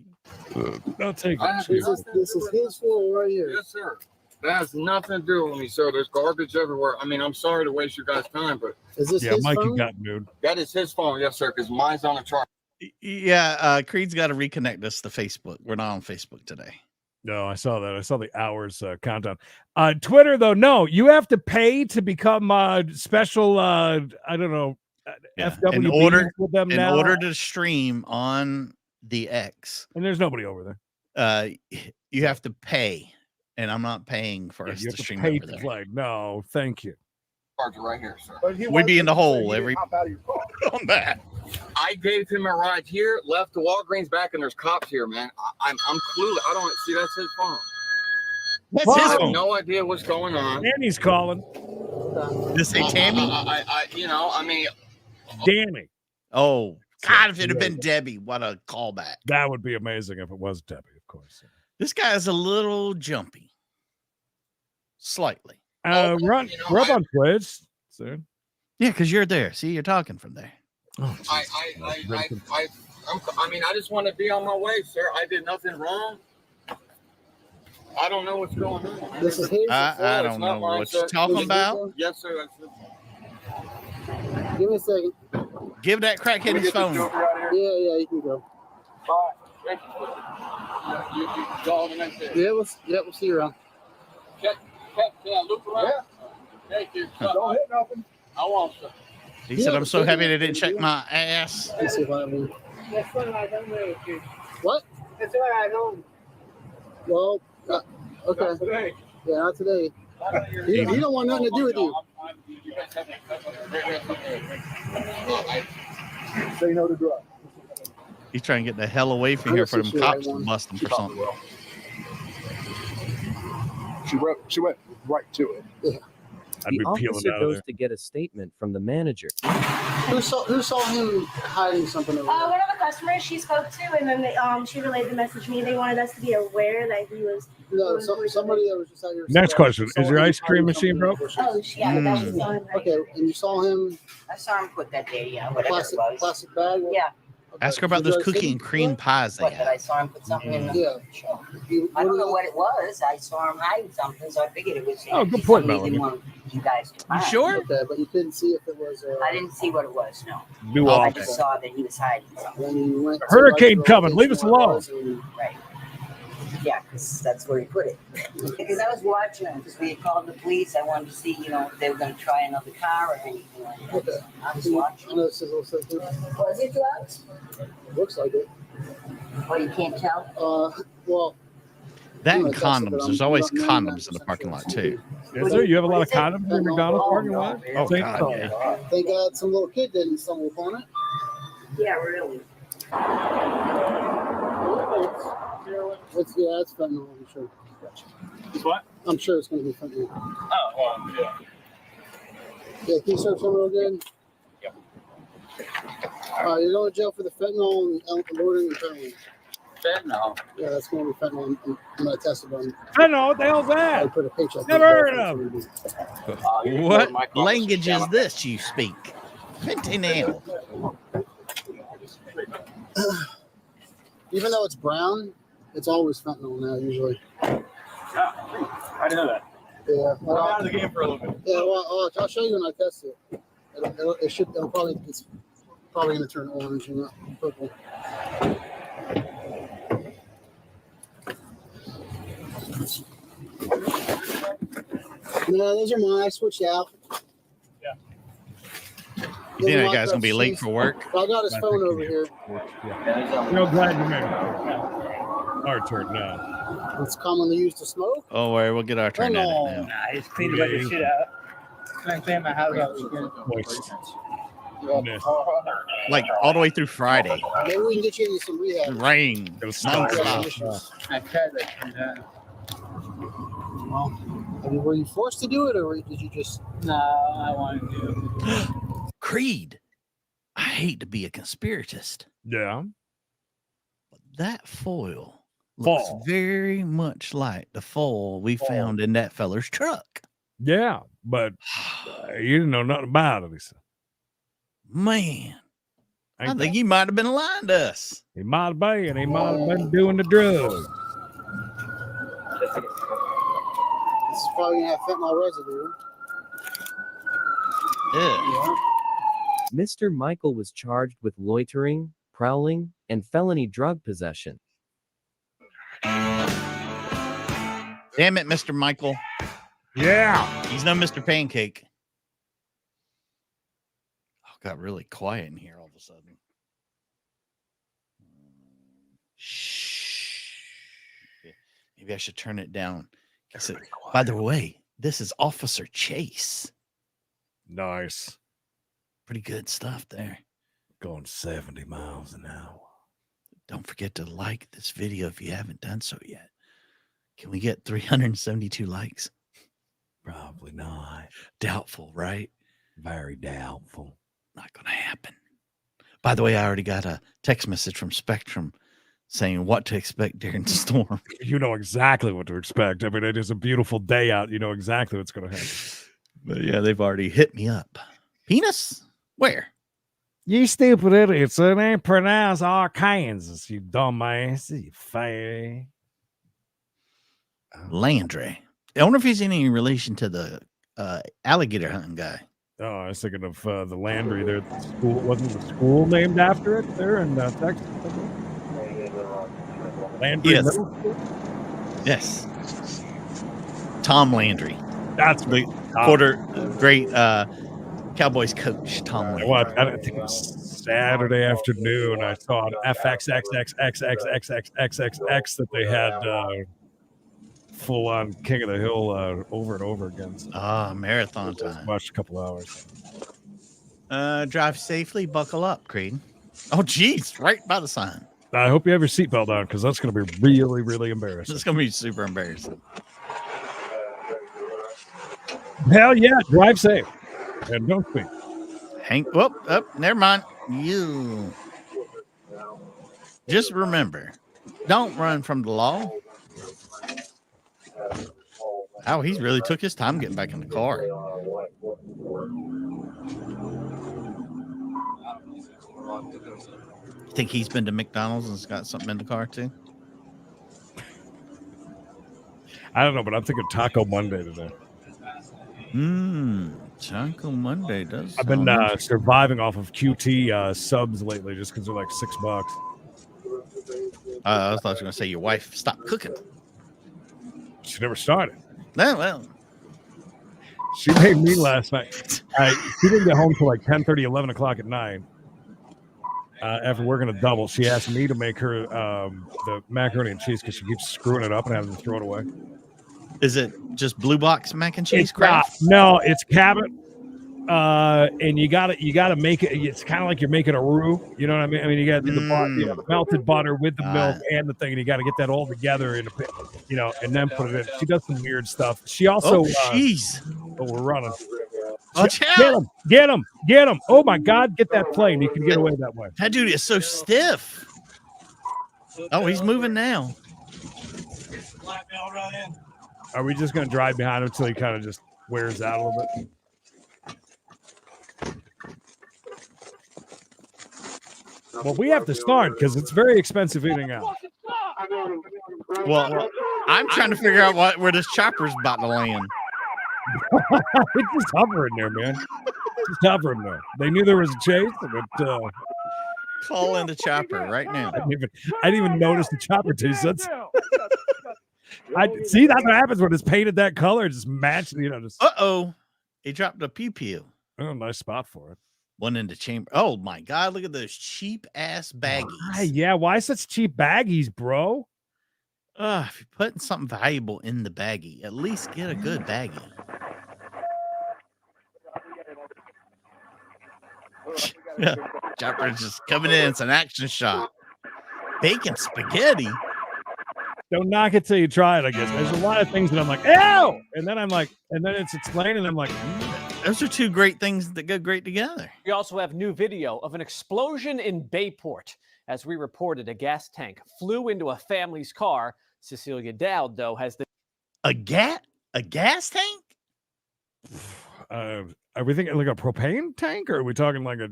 Don't take
I
it.
have
cheap.
This is his foil right here.
Yes, sir. That has nothing to do with me, sir. There's garbage everywhere. I mean, I'm sorry to waste your guys' time, but
Is this
Yeah,
his
Mikey
phone?
got nude.
that is his phone. Yes, sir, because mine's on a charge.
Yeah, Creed's got to reconnect us to Facebook. We're not on Facebook today.
No, I saw that. I saw the hours countdown. Twitter, though, no. You have to pay to become special, I don't know,
Yeah.
FW
In order
with them
in
now.
order to stream on the X,
And there's nobody over there.
you have to pay, and I'm not paying for
Yeah,
us
you
to
have to
stream
pay
over
to
there.
play. No, thank you.
Charger right here, sir.
We'd be in the hole every
Hop out of your car.
on that.
I gave him a ride here, left the Walgreens back, and there's cops here, man. I'm clueless. I don't see that's his phone.
That's
Wow.
I
his
have
phone.
no idea what's going on.
Danny's calling.
This say Tammy?
I mean,
Danny.
Oh God! If it had been Debbie, what a callback!
That would be amazing if it was Debbie, of course.
This guy is a little jumpy, slightly.
We're up on Twitch soon.
Yeah, because you're there. See, you're talking from there.
Oh,
I mean, I just want to be on my way, sir. I did nothing wrong. I don't know what's going on.
This is his.
I don't know what you're talking about.
Yes, sir. That's it.
Give me a second.
Give that crackhead his phone.
Yeah, you can go. Yeah, we'll see you around.
Can I loop around? Yeah. Thank you.
Don't hit nothing.
I won't, sir.
He said, "I'm so happy they didn't check my ass."
Let's see if I have one. What?
That's what I know.
Well, okay. Yeah, not today. He don't want nothing to do with you.
Say no to drugs.
He's trying to get the hell away from here for them cops to bust him for something.
She went right to it.
Yeah.
I'd
The
be peeling
officer
out of
goes
there.
to get a statement from the manager.
Who saw him hiding something over there?
One of the customers she spoke to, and then she relayed the message to me. They wanted us to be aware that he was.
No, somebody that was just out here.
Next question.
saw
Is your
him
ice cream
hiding
machine
something
broke?
in the bushes.
Yeah, that was on.
Okay, and you saw him
I saw him put that there, yeah, whatever
plastic,
it was.
plastic bag?
Yeah,
Okay.
Ask her about
Did you
those
guys
cookie
see
and
him?
cream pies they
what, that I
have.
saw him put something in the.
Yeah.
I don't know what it was. I saw him hiding something, so I figured it was.
Oh, good point,
something he
Melanie.
didn't want you guys to
You
find.
sure?
Okay, but you couldn't see if it was.
I didn't see what it was, no.
New
I
office.
just saw that he was hiding something.
When you went to
Hurricane
the
coming. Leave us
location where it
alone.
was and-
Right. Yeah, because that's where he put it. Because I was watching him, because we had called the police. I wanted to see, if they were going to try another car or anything like that.
Okay.
I was
I
watching.
know this is a little sensitive.
Was it drugs?
Looks like it.
Oh, you can't tell?
Well,
That
I'm
and
gonna test it, but
condoms.
I'm
There's always
not
condoms in the
99%
parking
sure
lot
it's
too.
Is there? You have a lot of
What is it?
condoms in your McDonald's parking lot?
Oh,
Think
God,
so.
yeah.
Thank God some little kid didn't stumble upon it.
Yeah, really.
It's fentanyl, I'm sure.
It's what?
I'm sure it's going to be fentanyl.
Oh, well, yeah.
Yeah, can you search him real good?
Yep.
You're going to jail for the fentanyl and loitering and heroin.
Fentanyl.
Yeah, that's going to be fentanyl. I'm going to test it on.
I know what the hell's
I
that?
put a paycheck.
Never heard of
What language is this you speak? Fentanyl.
Even though it's brown, it's always fentanyl now, usually.
I didn't know that.
Yeah.
I'm out of the game for a little bit.
Yeah, well, I'll show you when I test it. It's probably going to turn orange and not purple. No, those are mine. I switched out.
You think that guy's gonna be late for work?
I got his phone over here.
Real glad you made it. Our turn now.
It's commonly used to smoke.
Oh, worry, we'll get our turn at it now.
Nah, he's cleaning up the shit out. Can I clean my house out weekend?
Like all the way through Friday.
Maybe we can get you some rehab.
Rain.
Nonstop. I tried that. Well, I mean, were you forced to do it, or did you just? No, I wanted to.
Creed. I hate to be a conspiratist.
Yeah.
But that foil looks very much like the foil we found in that feller's truck.
Yeah, but you didn't know nothing about it, he said.
Man, I think he might have been lying to us.
He might have been. He might have been doing the drugs.
It's probably gonna have fentanyl residue.
Yeah.
Mr. Michael was charged with loitering, prowling, and felony drug possession.
Damn it, Mr. Michael.
Yeah.
He's no Mr. Pancake. Oh, got really quiet in here all of a sudden. Shh. Maybe I should turn it down. By the way, this is Officer Chase.
Nice.
Pretty good stuff there.
Going 70 miles an hour.
Don't forget to like this video if you haven't done so yet. Can we get 372 likes?
Probably not.
Doubtful, right?
Very doubtful.
Not going to happen. By the way, I already got a text message from Spectrum saying what to expect during the storm.
You know exactly what to expect. I mean, it is a beautiful day out. You know exactly what's going to happen.
But yeah, they've already hit me up. Penis? Where?
You stupid idiots. It ain't pronounced Arkansas, you dumbass. You fag.
Landry. I wonder if he's any relation to the alligator hunting guy.
Oh, I was thinking of the Landry there. The school, wasn't the school named after it there in Texas? Landry
Yes.
Middle School?
Yes. Tom Landry.
That's
the great Cowboys coach, Tom Landry.
What? I think it was Saturday afternoon. I saw an FXXXXXXXXX that they had full on King of the Hill over and over again. So
Marathon time.
Watched a couple hours.
Drive safely, buckle up, Creed. Oh, geez, right by the sign.
I hope you have your seatbelt on because that's going to be really, really embarrassing.
It's going to be super embarrassing.
Hell yeah, drive safe. And don't speak.
Never mind. You just remember, don't run from the law. Oh, he's really took his time getting back in the car. You think he's been to McDonald's and's got something in the car too?
I don't know, but I'm thinking Taco Monday today.
Taco Monday does.
I've been surviving off of QT subs lately just because they're like $6.
I was going to say your wife stopped cooking.
She never started.
No, well.
She made me last night. She didn't get home till like 10:30, 11 o'clock at night. After working a double, she asked me to make her the macaroni and cheese because she keeps screwing it up and having to throw it away.
Is it just blue box mac and cheese?
No, it's cabbage. And you gotta make it. It's kind of like you're making a roux. You know what I mean? I mean, you got to do the melted butter with the milk and the thing, and you got to get that all together in a, and then put it in. She does some weird stuff. She also, but we're running. Get him! Oh my God, get that plane. You can get away that way.
That dude is so stiff. Oh, he's moving now.
Are we just gonna drive behind him until he kind of just wears out a little bit? Well, we have to start because it's very expensive eating out.
Well, I'm trying to figure out where this chopper's about to land.
It's just hovering there, man. Just hovering there. They knew there was a chase, but
call in the chopper right now.
I didn't even notice the chopper chase. I see that's what happens when it's painted that color. Just match,
He dropped a pew.
Oh, nice spot for it.
One in the chamber. Oh my God, look at those cheap ass baggies.
Yeah, why such cheap baggies, bro?
If you're putting something valuable in the baggie, at least get a good baggie. Yeah. Chopper's just coming in. It's an action shot. Bacon spaghetti.
Don't knock it till you try it, I guess. There's a lot of things that I'm like, ew! And then I'm like, and then it's explained, and I'm like,
Those are two great things that go great together.
We also have new video of an explosion in Bayport. As we reported, a gas tank flew into a family's car. Cecilia Dowd, though, has the
A gas tank?
Are we thinking like a propane tank, or are we talking like a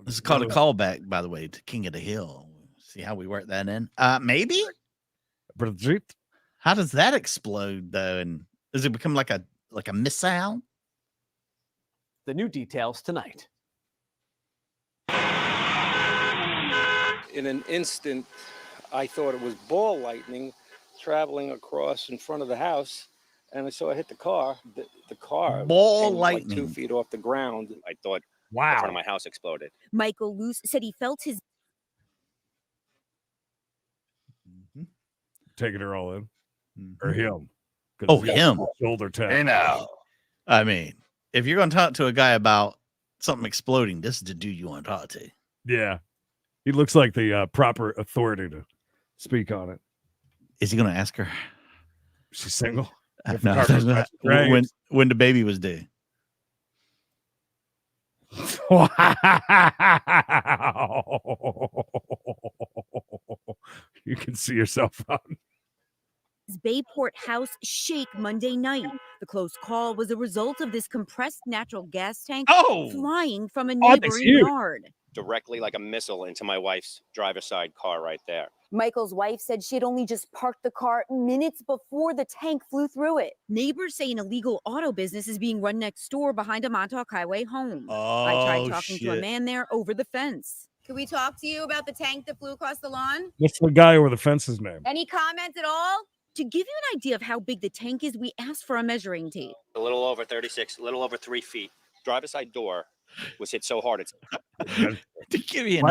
This is called a callback, by the way, to King of the Hill. See how we work that in? Maybe. How does that explode though? And does it become like a missile?
The new details tonight.
In an instant, I thought it was ball lightning traveling across in front of the house, and I saw it hit the car. The car
ball
came
lightning
like 2 feet off the ground.
I thought
wow,
the front of my house exploded.
Michael Luce said he felt his
taking her all in, or him?
Oh, him.
Shoulder tap.
Hey now.
I mean, if you're going to talk to a guy about something exploding, this is the dude you want to talk to.
Yeah, he looks like the proper authority to speak on it.
Is he going to ask her?
She's single. If
No,
the car
not.
crashes,
When the baby was due.
Wow. You can see yourself on.
Bayport house shake Monday night. The close call was a result of this compressed natural gas tank flying from a neighboring yard.
Directly like a missile into my wife's driver's side car right there.
Michael's wife said she had only just parked the car minutes before the tank flew through it. Neighbors say an illegal auto business is being run next door behind a Montauk Highway home. I tried talking to a man there over the fence.
Can we talk to you about the tank that flew across the lawn?
What's the guy over the fence's name?
Any comments at all?
To give you an idea of how big the tank is, we asked for a measuring tape.
A little over 36, a little over 3 feet. Driver's side door was hit so hard it's
To give you an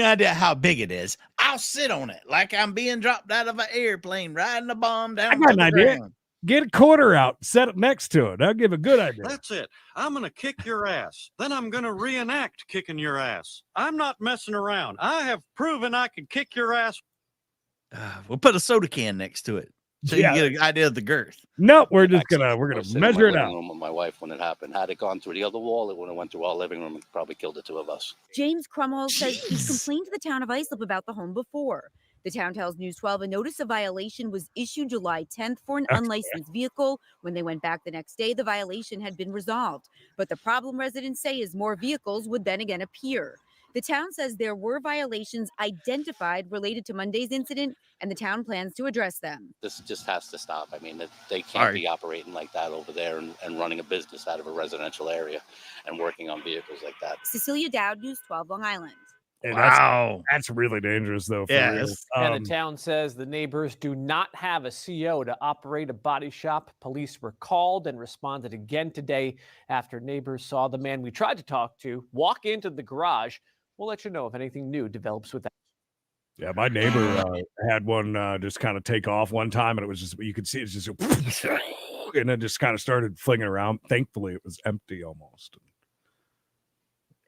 idea, how big it is, I'll sit on it like I'm being dropped out of an airplane, riding a bomb down.
I got an idea.
Ground.
Get a quarter out, set it next to it. I'll give a good idea.
That's it. I'm going to kick your ass. Then I'm going to reenact kicking your ass. I'm not messing around. I have proven I can kick your ass.
We'll put a soda can next to it so you can get an idea of the girth.
No, we're gonna measure it out.
Room with my wife when it happened. Had it gone through the other wall, it would have went through our living room and probably killed the two of us.
James Crumhall says he's complained to the town of Islip about the home before. The town tells News 12 a notice of violation was issued July 10th for an unlicensed vehicle. When they went back the next day, the violation had been resolved. But the problem residents say is more vehicles would then again appear. The town says there were violations identified related to Monday's incident, and the town plans to address them.
This just has to stop. I mean, they can't be operating like that over there and running a business out of a residential area and working on vehicles like that.
Cecilia Dowd, News 12, Long Island.
And
wow.
That's really dangerous, though. For real.
And the town says the neighbors do not have a CO to operate a body shop. Police were called and responded again today after neighbors saw the man we tried to talk to walk into the garage. We'll let you know if anything new develops with that.
Yeah, my neighbor had one just kind of take off one time, and it was just, you could see it just, and then just kind of started flinging around. Thankfully, it was empty almost.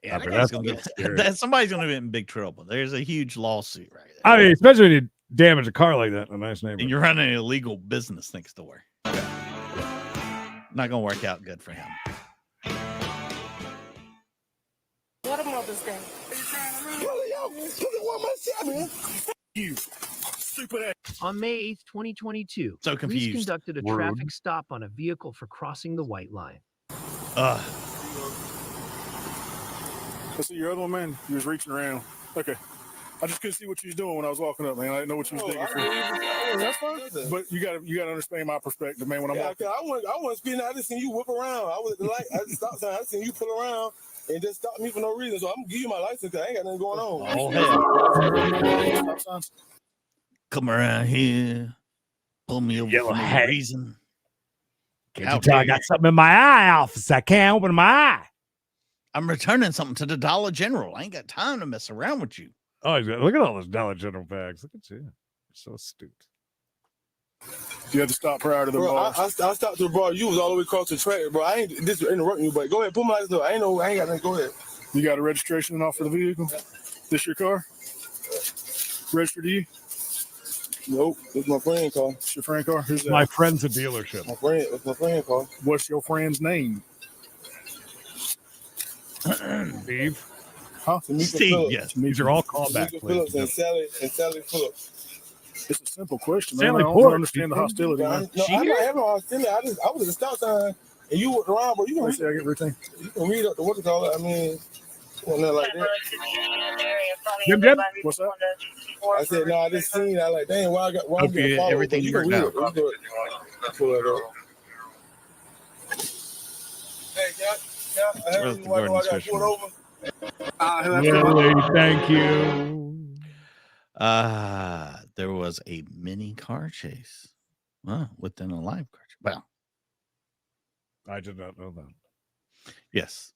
Yeah, somebody's going to get in big trouble. There's a huge lawsuit right there.
I mean, especially when you damage a car like that in a nice neighborhood.
And you're running an illegal business next door. Not going to work out good for him.
What a Mother's Day.
You stupid ass.
On May 8th, 2022,
so confused.
Police conducted a traffic stop on a vehicle for crossing the white line.
I see your other one, man. You was reaching around. Okay. I just couldn't see what you was doing when I was walking up, man. I didn't know what you was digging for. That's fine. But you gotta understand my perspective, man. When I'm walking.
I wasn't speeding. I just seen you whip around. I was at the light. I just stopped sign. I seen you pull around and just stop me for no reason. So I'm gonna give you my license because I ain't got nothing going on.
Oh, come around here, pull me over for no reason.
Can't you tell I got something in my eye, officer? I can't open my eye.
I'm returning something to the Dollar General. I ain't got time to mess around with you.
Oh, look at all those Dollar General bags. Look at you. You're so astute.
You had to stop prior to the
Bro,
bar.
I stopped to the bar. You was all the way across the track, bro. I ain't this interrupting you, but go ahead, put my lights up. I ain't got nothing. Go ahead.
You got a registration and all for the vehicle? This your car? Registered to you?
Nope, it's my friend's car.
It's your friend's car? Who's that?
My friend's a dealership.
It's my friend's car.
What's your friend's name?
Steve.
Huh?
Steve, yes. These are all callbacks.
Tamika Phillips and Sally Phillips.
It's a simple question.
Sally
I don't
Ford.
understand the hostility. Man.
No, I'm not having hostility. I was at the stop sign and you went around, but you can
I get routine.
You can read up the what you call it. I mean, nothing like that.
Jim?
What's that?
I said, no, I just seen. I like, dang, why I'm getting followed?
Everything
You can
worked
read
out.
it. Pull it up. Hey, can I have you why I got pulled over?
Yay, thank you.
There was a mini car chase. Within a live car chase. Well,
I did not know that.
yes.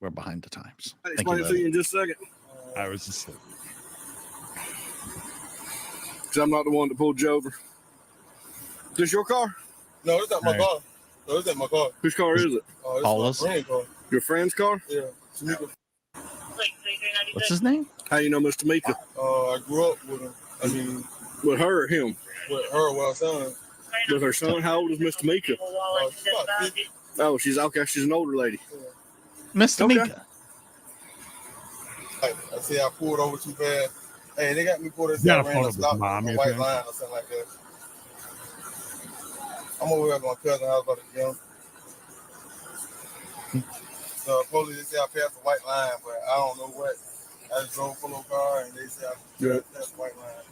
We're behind the times.
I'll
Thank
explain
you,
it to you in just a second.
I was asleep.
Because I'm not the one that pulled you over. This your car?
No, it's not my
Hey.
car. No, it's not my car.
Whose car is it?
It's
Paula's?
my friend's car.
Your friend's car?
Yeah. Tamika.
What's his name?
How you know Mr. Mika?
I grew up with him. I mean,
With her or him?
with her, with our son.
With her son? How old is Mr. Mika?
She's about 50.
Oh, she's okay. She's an older lady.
Mr.
Okay.
Mika.
I see I pulled over too fast. Hey, they got me pulled this
You got
out,
a
ran
phone
a
with
stop,
Mom,
a
you
white
think?
line or something like that. I'm over here at my cousin's house by the gym. So police, they say I passed the white line, but I don't know what. I just drove full of car and they say I passed the white line.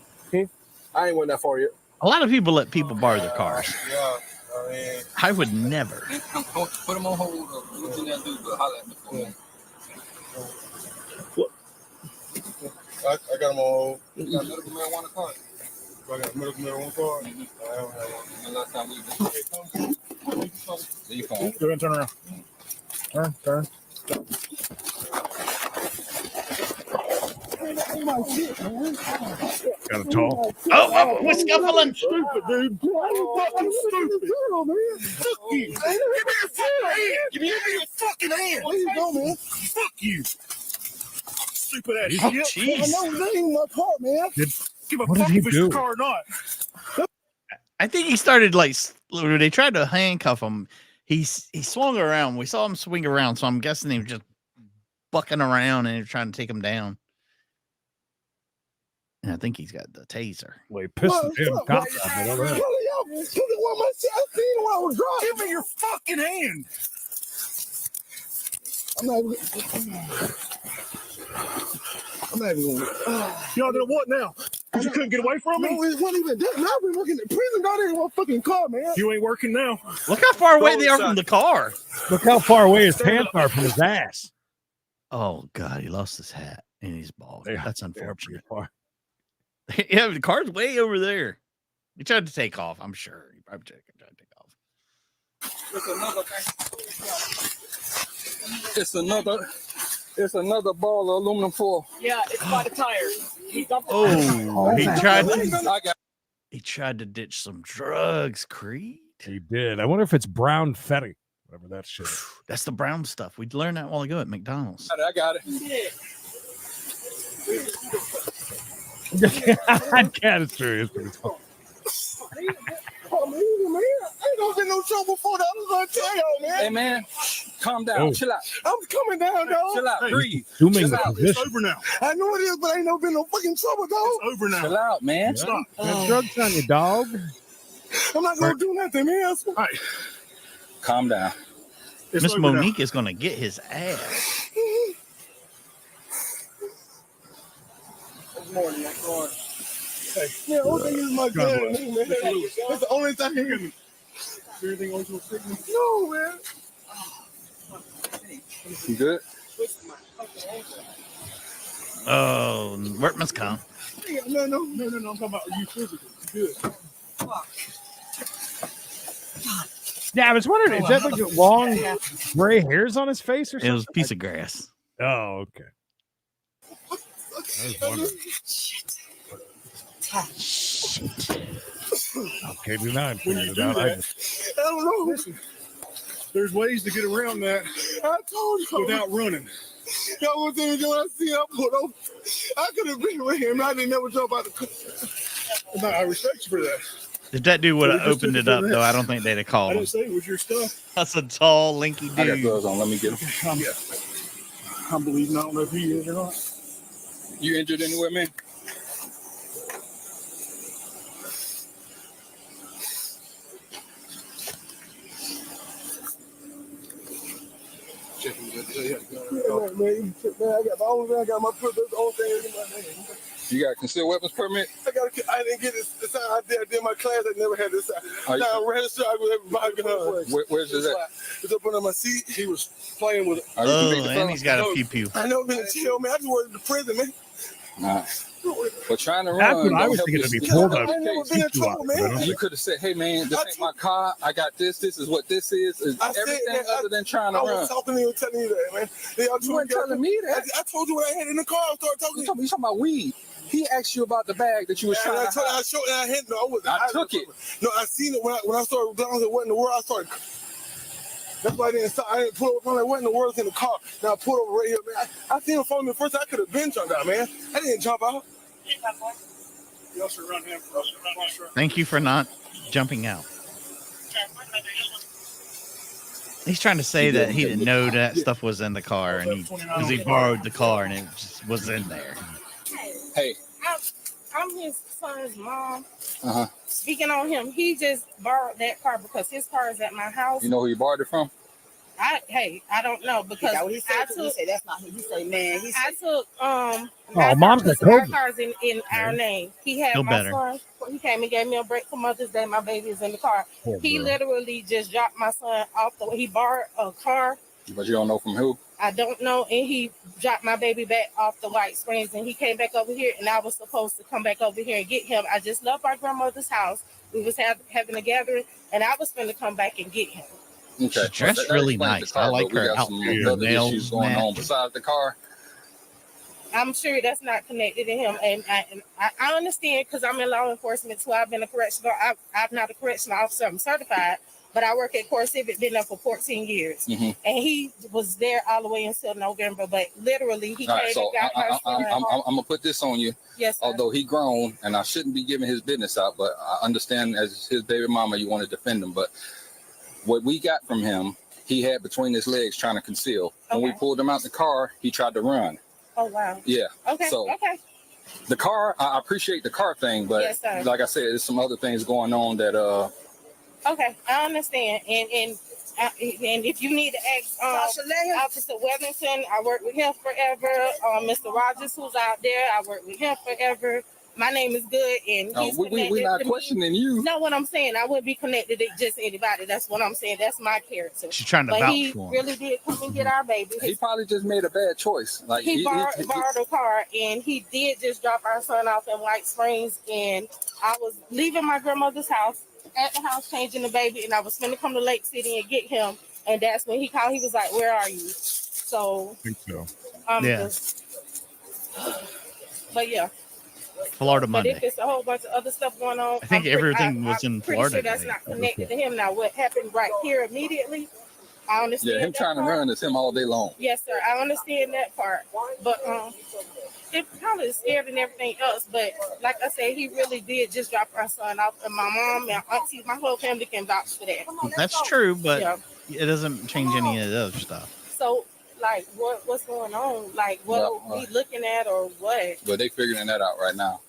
I ain't went that far yet.
A lot of people let people borrow their cars.
Yeah, I mean,
I would never.
put them on hold. What you gonna do? But holler at me for me. I got them on hold. You got a medical marijuana card? I got a medical marijuana card? I don't have one. The last time we did. Hey, come.
Go ahead and turn around. Turn.
Got a tall.
Oh, we're scuffling.
Stupid, dude. You fucking stupid. Fuck you. Give me your fucking hand.
There you go, man.
Fuck you. Stupid ass
Oh,
shit.
jeez.
I know that ain't my car, man.
Give a
What
fuck
did he
if it's your
do?
car or not.
I think he started when they tried to handcuff him. He swung around. We saw him swing around, so I'm guessing he was just bucking around and they were trying to take him down. And I think he's got the taser.
Well, he pissed the damn cops off. I don't know.
Give me your fucking hand.
I'm not even gonna.
Y'all gonna what now? Because you couldn't get away from me?
No, it wasn't even that. I've been working in prison. Got in my fucking car, man.
You ain't working now.
Look how far away
Go
they are
inside.
from the car.
Look how far away his pants are from his ass.
Oh, God. He lost his hat and he's bald.
Yeah,
That's
they are
unfortunate.
pretty far.
Yeah, the car's way over there. He tried to take off, I'm sure. He probably tried to take off.
It's another ball of aluminum foil.
Yeah, it's by the tires.
Oh, he tried
I got
he tried to ditch some drugs, Creed.
He did. I wonder if it's brown fetty, whatever that shit is.
That's the brown stuff. We learned that a while ago at McDonald's.
I got it.
Cat is serious.
Oh, man, I ain't gonna get no trouble for that. I was gonna tell y'all, man.
Hey, man, calm down.
Oh.
Chill out.
I'm coming down, dog.
Chill out. Breathe.
Assuming the
Chill out.
It's
position.
over now.
I know it is, but ain't no been no fucking trouble, dog.
It's over now.
Chill out, man.
Stop.
Got drugs on you, dog.
I'm not gonna do nothing, man.
All right.
Calm down.
It's
Miss
over now.
Monique is going to get his ass.
Good morning, I'm going. Hey, man, all thing is my dad, man. That's the only thing he can. Everything on your sickness? No, man.
You good?
Oh, workman's comp.
No. I'm talking about you physically. Good.
Yeah, I was wondering, is that like long gray hairs on his face or
It
something?
was a piece of grass.
Oh, okay. I was wondering.
Shit.
Okay, do not
When
figure
you
it
do
out.
that, I don't know. Listen, there's ways to get around that. I told you without running. Y'all was there when I see I pulled over. I could have been with him. I didn't never jump out the car. No, I respect you for that.
If that dude would have
So we just
opened
took
it
it
up,
from
though,
that.
I don't think they'd have
I
called him.
didn't say it was your stuff.
That's a tall, lanky
I got
dude.
gloves on. Let me get them.
I'm believing. I don't know if he is or not.
You injured anywhere, man?
I got my foot. That's the only thing in my name.
You got a concealed weapons permit?
I didn't get this. The time I did my class. I never had this.
Are you-
Now I'm registered with my gun.
Where's this at?
It's up under my seat. He was playing with it.
Are you
Oh,
convicted
and
felon?
he's got a pew-pew.
I never been in jail, man. I just worked in the prison, man.
Nah. But trying to
That's
run,
what I
don't
was
help
thinking
your
to be
case.
pulled
I
up.
ain't never been in trouble, man.
You could have said, "Hey, man, this ain't my car. I got this. This is what this is. It's
I said
everything
that,
other than trying to
I
run."
was talking to you, telling you that, man.
You weren't telling me that.
I told you what I had in the car. I started talking.
You talking about weed. He asked you about the bag that you was trying to hide.
I showed. I had no. I was.
I took it.
No, I seen it when I started down there. What in the world? I started. That's why I didn't stop. I didn't pull over. I'm like, what in the world's in the car? Now I pulled over right here, man. I seen him follow me first. I could have been jumped out, man. I didn't jump out.
Thank you for not jumping out. He's trying to say that he didn't know that stuff was in the car, and because he borrowed the car and it just was in there.
Hey.
I'm his son's mom.
Uh-huh.
Speaking on him, he just borrowed that car because his car is at my house.
You know who you borrowed it from?
I don't know because
He said that's not him. He said, man. He
I
said,
took
Mom's a
our
COVID.
cars in our name. He had
Feel
my
better.
son. He came and gave me a break for Mother's Day. My baby is in the car.
Poor
He
girl.
literally just dropped my son off the. He borrowed a car.
But you don't know from who?
I don't know, and he dropped my baby back off the White Springs, and he came back over here, and I was supposed to come back over here and get him. I just left our grandmother's house. We was having a gathering, and I was going to come back and get him.
Okay.
She's dressed really nice. I like her
got some
outfit.
other
Nails
issues going on
match.
besides the car.
I'm sure that's not connected to him, and I understand because I'm in law enforcement too. I've been a correctional. I'm not a correctional officer. I'm certified, but I work at Core Civic. Been there for 14 years, and he was there all the way until November. But literally, he
All
came
right, so
and got
I'm gonna put this on you.
Yes, sir.
Although he grown, and I shouldn't be giving his business out, but I understand as his baby mama, you want to defend him. But what we got from him, he had between his legs trying to conceal. When we pulled him out the car, he tried to run.
Oh wow.
Yeah.
Okay.
So
okay.
the car, I appreciate the car thing, but
Yes, sir.
like I said, there's some other things going on that
Okay, I understand, and if you need to ask Officer Wellington, I worked with him forever. Mr. Rogers, who's out there, I worked with him forever. My name is Good, and he's
we're not questioning you.
No, what I'm saying, I wouldn't be connected to just anybody. That's what I'm saying. That's my character.
She's trying to
but
vouch
he
for him.
really did come and get our baby.
He probably just made a bad choice. Like
he borrowed a car, and he did just drop our son off in White Springs, and I was leaving my grandmother's house, at the house changing the baby, and I was finna come to Lake City and get him, and that's when he called. He was like, "Where are you?" So
I think so.
Yeah.
But yeah.
Florida
But
Monday.
if it's a whole bunch of other stuff going on,
I think everything was in
I'm pretty
Florida
sure that's
today.
not connected to him. Now, what happened right here immediately? I understand.
Yeah, him
that
trying to
part.
run is him all day long.
Yes, sir. I understand that part, but it probably is scared and everything else. But like I said, he really did just drop our son off, and my mom and auntie, my whole family can vouch for that.
That's true, but
Yeah.
it doesn't change any of the other stuff.
So, like, what's going on? Like, what are we looking at, or what?
But they figuring that out right now.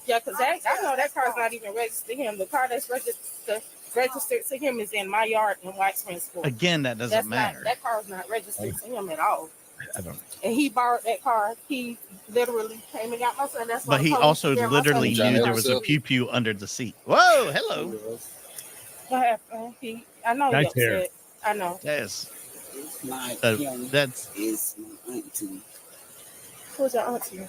Yeah, because I know that car's not even registered to him. The car that's registered to him is in my yard in White Springs School.
Again, that doesn't matter.
That car's not registered to him at all.
I don't.
And he borrowed that car. He literally came and got my son. That's why
But he
the police
also
scared my
literally
son.
knew there was a pew under the seat. Whoa, hello.
What happened? I know
Nice
he
hair.
upset. I know.
Yes.
That's
That's
my auntie.
Who's your auntie?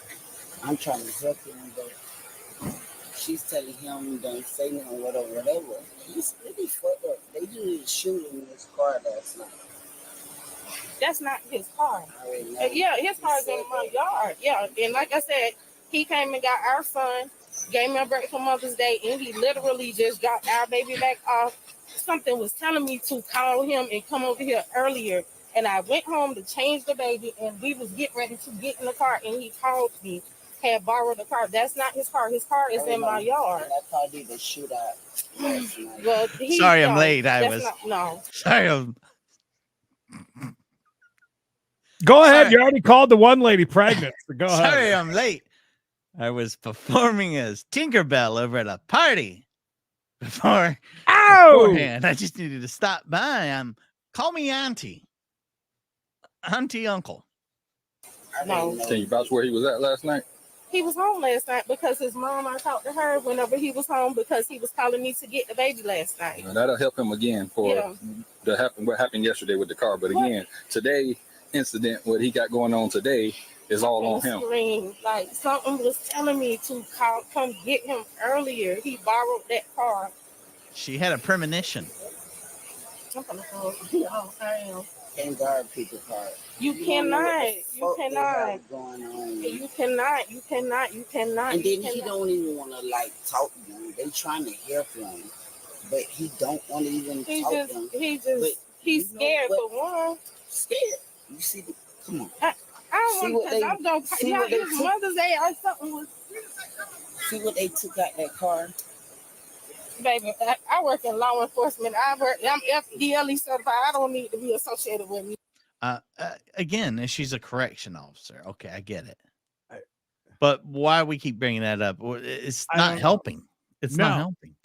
I'm trying to help him, but she's telling him don't say nothing, whatever. He's really fucked up. They did shoot in his car last night.
That's not his car.
I already know.
Yeah, his car is in my yard. Yeah, and like I said, he came and got our son. gave me a break for Mother's Day, and he literally just dropped our baby back off. Something was telling me to call him and come over here earlier. And I went home to change the baby, and we was getting ready to get in the car, and he called me, had borrowed the car. That's not his car. His car is in my yard.
That car did the shootout.
Well,
Sorry, I'm late.
No.
Sorry, I'm.
Go ahead. You already called the one lady pregnant. So go ahead.
Sorry, I'm late. I was performing as Tinkerbell over at a party beforehand. I just needed to stop by. Call me Auntie. Auntie Uncle.
No.
Can you vouch where he was at last night?
He was home last night because his mom, I talked to her whenever he was home because he was calling me to get the baby last night.
That'll help him again for what happened yesterday with the car. But again, today incident, what he got going on today is all on him.
Scream. Like something was telling me to come get him earlier. He borrowed that car.
She had a premonition.
I'm gonna call you. Oh, I am.
Can't guard people's car.
You cannot. You cannot. You cannot. You cannot. You cannot.
And then he don't even want to like talk to them. They trying to help him, but he don't want to even talk to them.
He's scared for one.
Scared. You see, come on.
I don't want to. I'm gonna. His Mother's Day or something was.
See what they took out that car.
Baby, I work in law enforcement. I'm FDLE certified. I don't need to be associated with me.
Again, she's a correction officer. Okay, I get it. But why we keep bringing that up? It's not helping. It's not helping.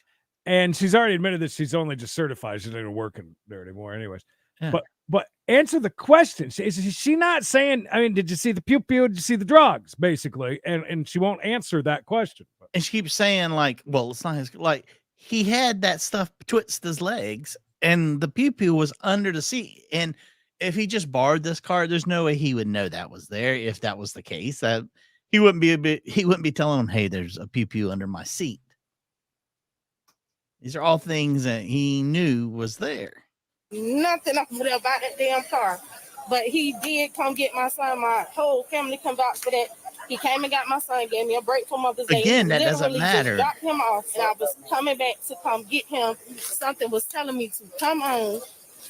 And she's already admitted that she's only just certified. She's not working there anymore, anyways.
Yeah.
But answer the question. Is she not saying? I mean, did you see the pew pew? Did you see the drugs? Basically, and she won't answer that question.
And she keeps saying like, "Well, it's not his." Like he had that stuff betwixt his legs, and the pew pew was under the seat. And if he just borrowed this car, there's no way he would know that was there. If that was the case, that he wouldn't be telling him, "Hey, there's a pew pew under my seat." These are all things that he knew was there.
Nothing over there about that damn car. But he did come get my son. My whole family come back for that. He came and got my son, gave me a break for Mother's Day.
Again, that doesn't matter.
Just dropped him off, and I was coming back to come get him. Something was telling me to come on,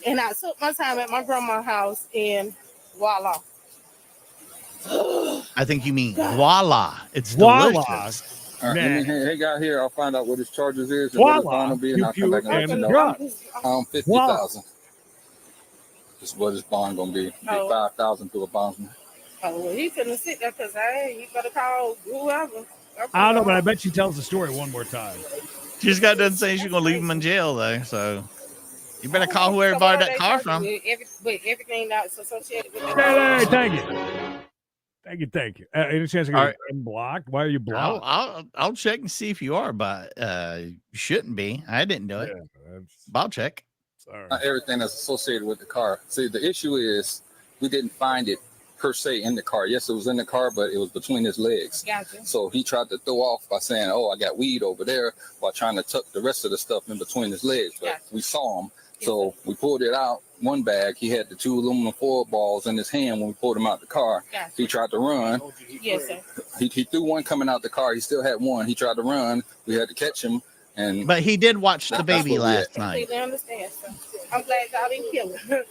and I took my time at my grandma's house, and voila.
I think you mean voila. It's delicious.
All right, hey, guy here. I'll find out what his charges is and
Voila.
what his bond will be, and I'll come back and let you know. 50,000. This is what his bond gonna be. 5,000 to a bondsman.
Oh, well, he couldn't sit there because you better call whoever.
I don't know, but I bet she tells the story one more time.
She just got done saying she's gonna leave him in jail though, so you better call whoever bought that car from.
With everything that's associated with it.
Hey, thank you. Any chance I
All
can
right.
get blocked? Why are you blocked?
I'll check and see if you are, but you shouldn't be. I didn't do it. But I'll check.
Sorry.
Not everything that's associated with the car. See, the issue is we didn't find it per se in the car. Yes, it was in the car, but it was between his legs.
Gotcha.
So he tried to throw off by saying, "Oh, I got weed over there," while trying to tuck the rest of the stuff in between his legs. But we saw him, so we pulled it out. One bag, he had the 2 aluminum foil balls in his hand when we pulled him out the car.
Gotcha.
He tried to run.
Yes, sir.
He threw one coming out the car. He still had one. He tried to run. We had to catch him.
But he did watch the baby last night.
Completely understand, sir. I'm glad y'all didn't kill him.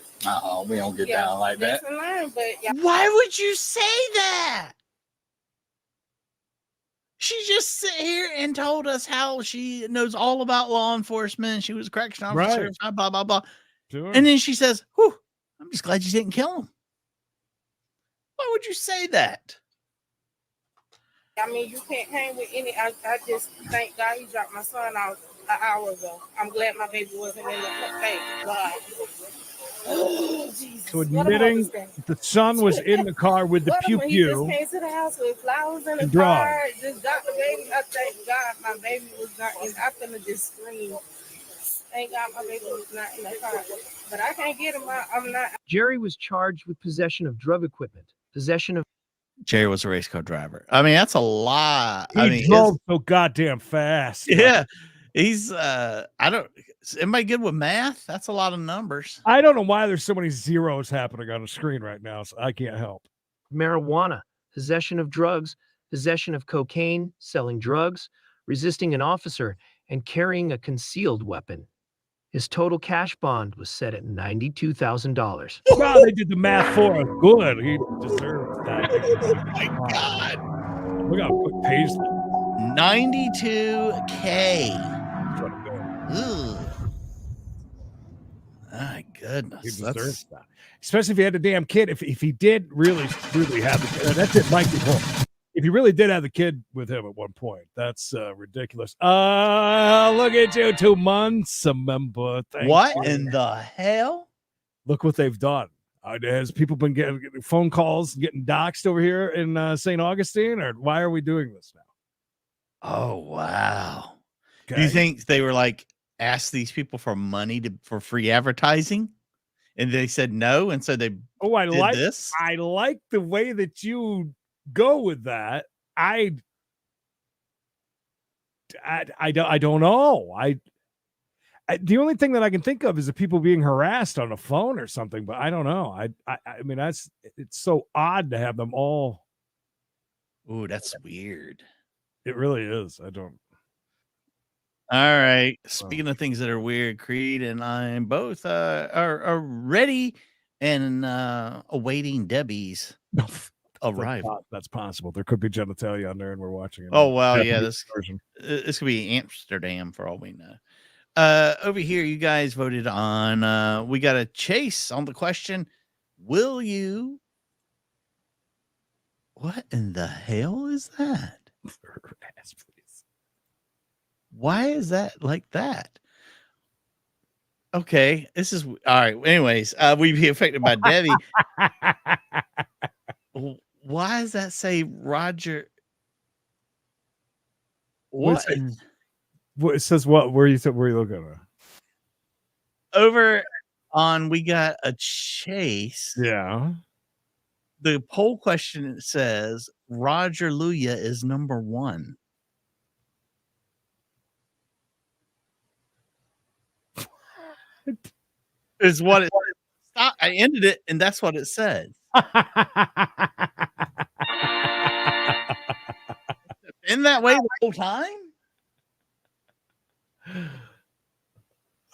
We don't get down like that.
That's in line, but
Why would you say that? She just sat here and told us how she knows all about law enforcement. She was a correction officer, blah, blah, blah.
Sure.
And then she says, "Whew, I'm just glad you didn't kill him." Why would you say that?
I mean, you can't hang with any. I just thank God he dropped my son out an hour ago. I'm glad my baby wasn't in the thank God. Oh, Jesus.
So admitting the son was in the car with the pew
He just
pew.
came to the house with flowers in the
And drugs.
car. Just dropped the baby. I thank God my baby was not in. I'm gonna just scream. Thank God my baby was not in the car. But I can't get him out. I'm not.
Jerry was charged with possession of drug equipment, possession of
Jerry was a race car driver. I mean, that's a lot.
He drove so goddamn fast.
Yeah. He's anybody good with math? That's a lot of numbers.
I don't know why there's so many zeros happening on the screen right now, so I can't help.
marijuana, possession of drugs, possession of cocaine, selling drugs, resisting an officer, and carrying a concealed weapon. His total cash bond was set at $92,000.
Wow, they did the math for us. Good. He deserves that.
Oh my God.
Look how quick Paisley.
92K. Ugh. My goodness.
He deserves that. Especially if he had the damn kid. If he did really have the kid. That's it, Mikey. If he really did have the kid with him at one point, that's ridiculous. Look at you, 2 months, member.
What in the hell?
Look what they've done. Has people been getting phone calls, getting doxxed over here in St. Augustine, or why are we doing this now?
Oh, wow.
Okay.
Do you think they were like, asked these people for money for free advertising? And they said no, and so they did this?
I like the way that you go with that. I don't know. The only thing that I can think of is the people being harassed on the phone or something, but I don't know. I mean, it's so odd to have them all.
Ooh, that's weird.
It really is. I don't.
All right. Speaking of things that are weird, Creed and I both are ready and awaiting Debbie's arrival.
That's possible. There could be genitalia on there, and we're watching it.
Oh well, yeah. This could be Amsterdam for all we know. Over here, you guys voted on. We got a Chase on the question. Will you? What in the hell is that? Why is that like that? Okay, this is all right. Anyways, we'd be affected by Debbie. Why does that say Roger? What?
It says what? Where you looking at?
Over on we got a Chase.
Yeah.
The poll question says Roger Luya is number 1. Is what it stop. I ended it, and that's what it said. Been that way the whole time?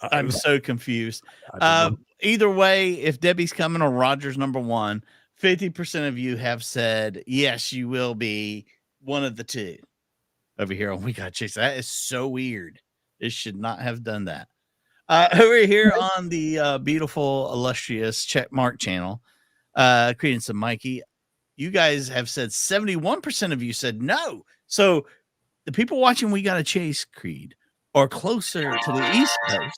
I'm so confused. Either way, if Debbie's coming or Roger's number 1, 50% of you have said yes, you will be one of the two. Over here on We Got Chicks. That is so weird. It should not have done that. Over here on the beautiful, illustrious Checkmark channel, Credence and Mikey, you guys have said 71% of you said no. So the people watching We Gotta Chase, Creed, are closer to the East Coast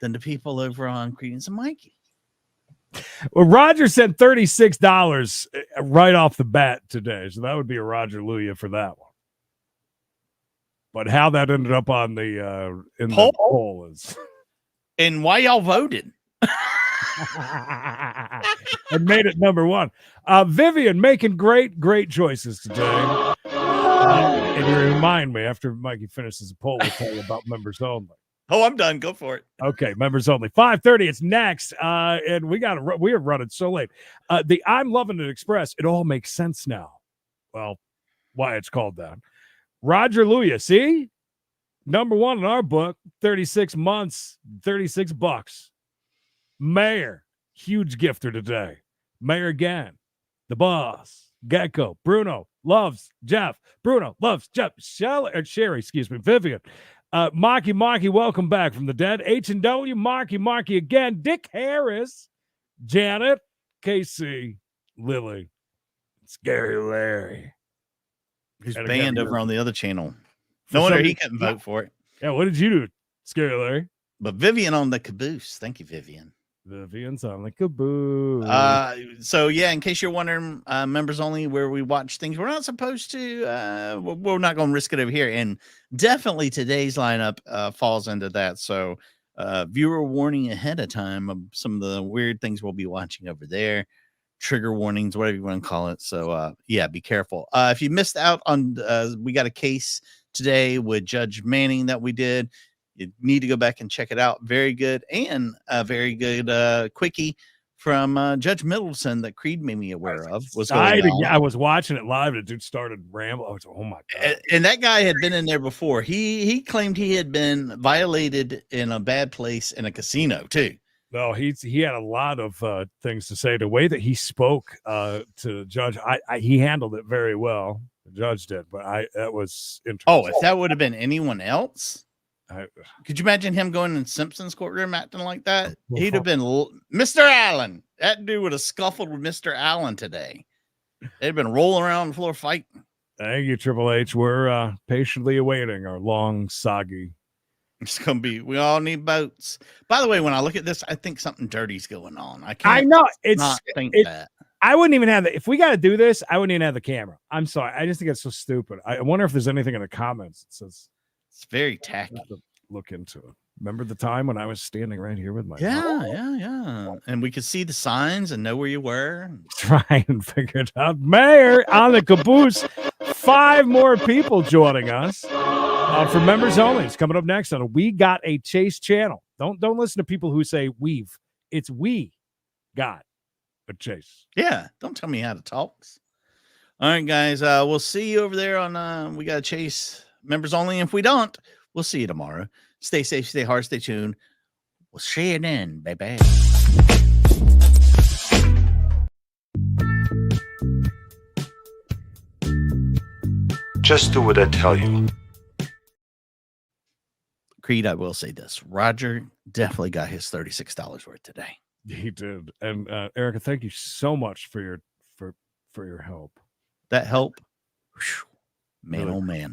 than the people over on Credence and Mikey.
Well, Roger said $36 right off the bat today, so that would be a Roger Luya for that one. But how that ended up on the in the poll is,
and why y'all voted?
and made it number 1. Vivian making great choices today. And you remind me after Mikey finishes the poll, we'll tell you about members only.
Oh, I'm done. Go for it.
Okay, members only. 5:30. It's next, and we are running so late. The I'm Loving It Express. It all makes sense now. Well, why it's called that. Roger Luya, see, number 1 in our book. 36 months, $36. Mayor, huge gifter today. Mayor again, the boss, Gecko, Bruno loves Jeff. Bruno loves Jeff. Sherry, excuse me, Vivian. Marky, welcome back from the dead. H&W, Marky again. Dick Harris, Janet, Casey, Lily, Scary Larry.
Who's banned over on the other channel. No wonder he couldn't vote for it.
Yeah, what did you do, Scary Larry?
But Vivian on the caboose. Thank you, Vivian.
Vivian's on the caboose.
So yeah, in case you're wondering, members only, where we watch things we're not supposed to. We're not going to risk it over here, and definitely today's lineup falls into that. So viewer warning ahead of time of some of the weird things we'll be watching over there. Trigger warnings, whatever you want to call it. So yeah, be careful. If you missed out on, we got a case today with Judge Manning that we did. You need to go back and check it out. Very good, and a very good quickie from Judge Middleton that Creed made me aware of was
I
going on.
was watching it live, and the dude started rambling. I was, oh my god!
And that guy had been in there before. He claimed he had been violated in a bad place in a casino too.
No, he had a lot of things to say. The way that he spoke to the judge, he handled it very well. The judge did, but that was interesting.
Oh, if that would have been anyone else, could you imagine him going in Simpson's courtroom acting like that? He'd have been Mr. Allen. That dude would have scuffled with Mr. Allen today. They'd been rolling around the floor fighting.
Thank you, Triple H. We're patiently awaiting our long, soggy.
It's gonna be. We all need boats. By the way, when I look at this, I think something dirty's going on.
I know it's
not think that.
I wouldn't even have if we got to do this, I wouldn't even have the camera. I'm sorry. I just think it's so stupid. I wonder if there's anything in the comments that says
it's very tacky.
Look into it. Remember the time when I was standing right here with my
yeah, and we could see the signs and know where you were.
Try and figure it out. Mayor on the caboose. 5 more people joining us for members only. It's coming up next on We Got a Chase channel. Don't listen to people who say we've. It's we got a chase.
Yeah, don't tell me how to talk. All right, guys. We'll see you over there on We Got a Chase members only. If we don't, we'll see you tomorrow. Stay safe, stay hard, stay tuned. We'll see you then, baby.
Just do what I tell you.
Creed, I will say this. Roger definitely got his $36 worth today.
He did. And Erica, thank you so much for your help.
That help, man,
really.
oh man.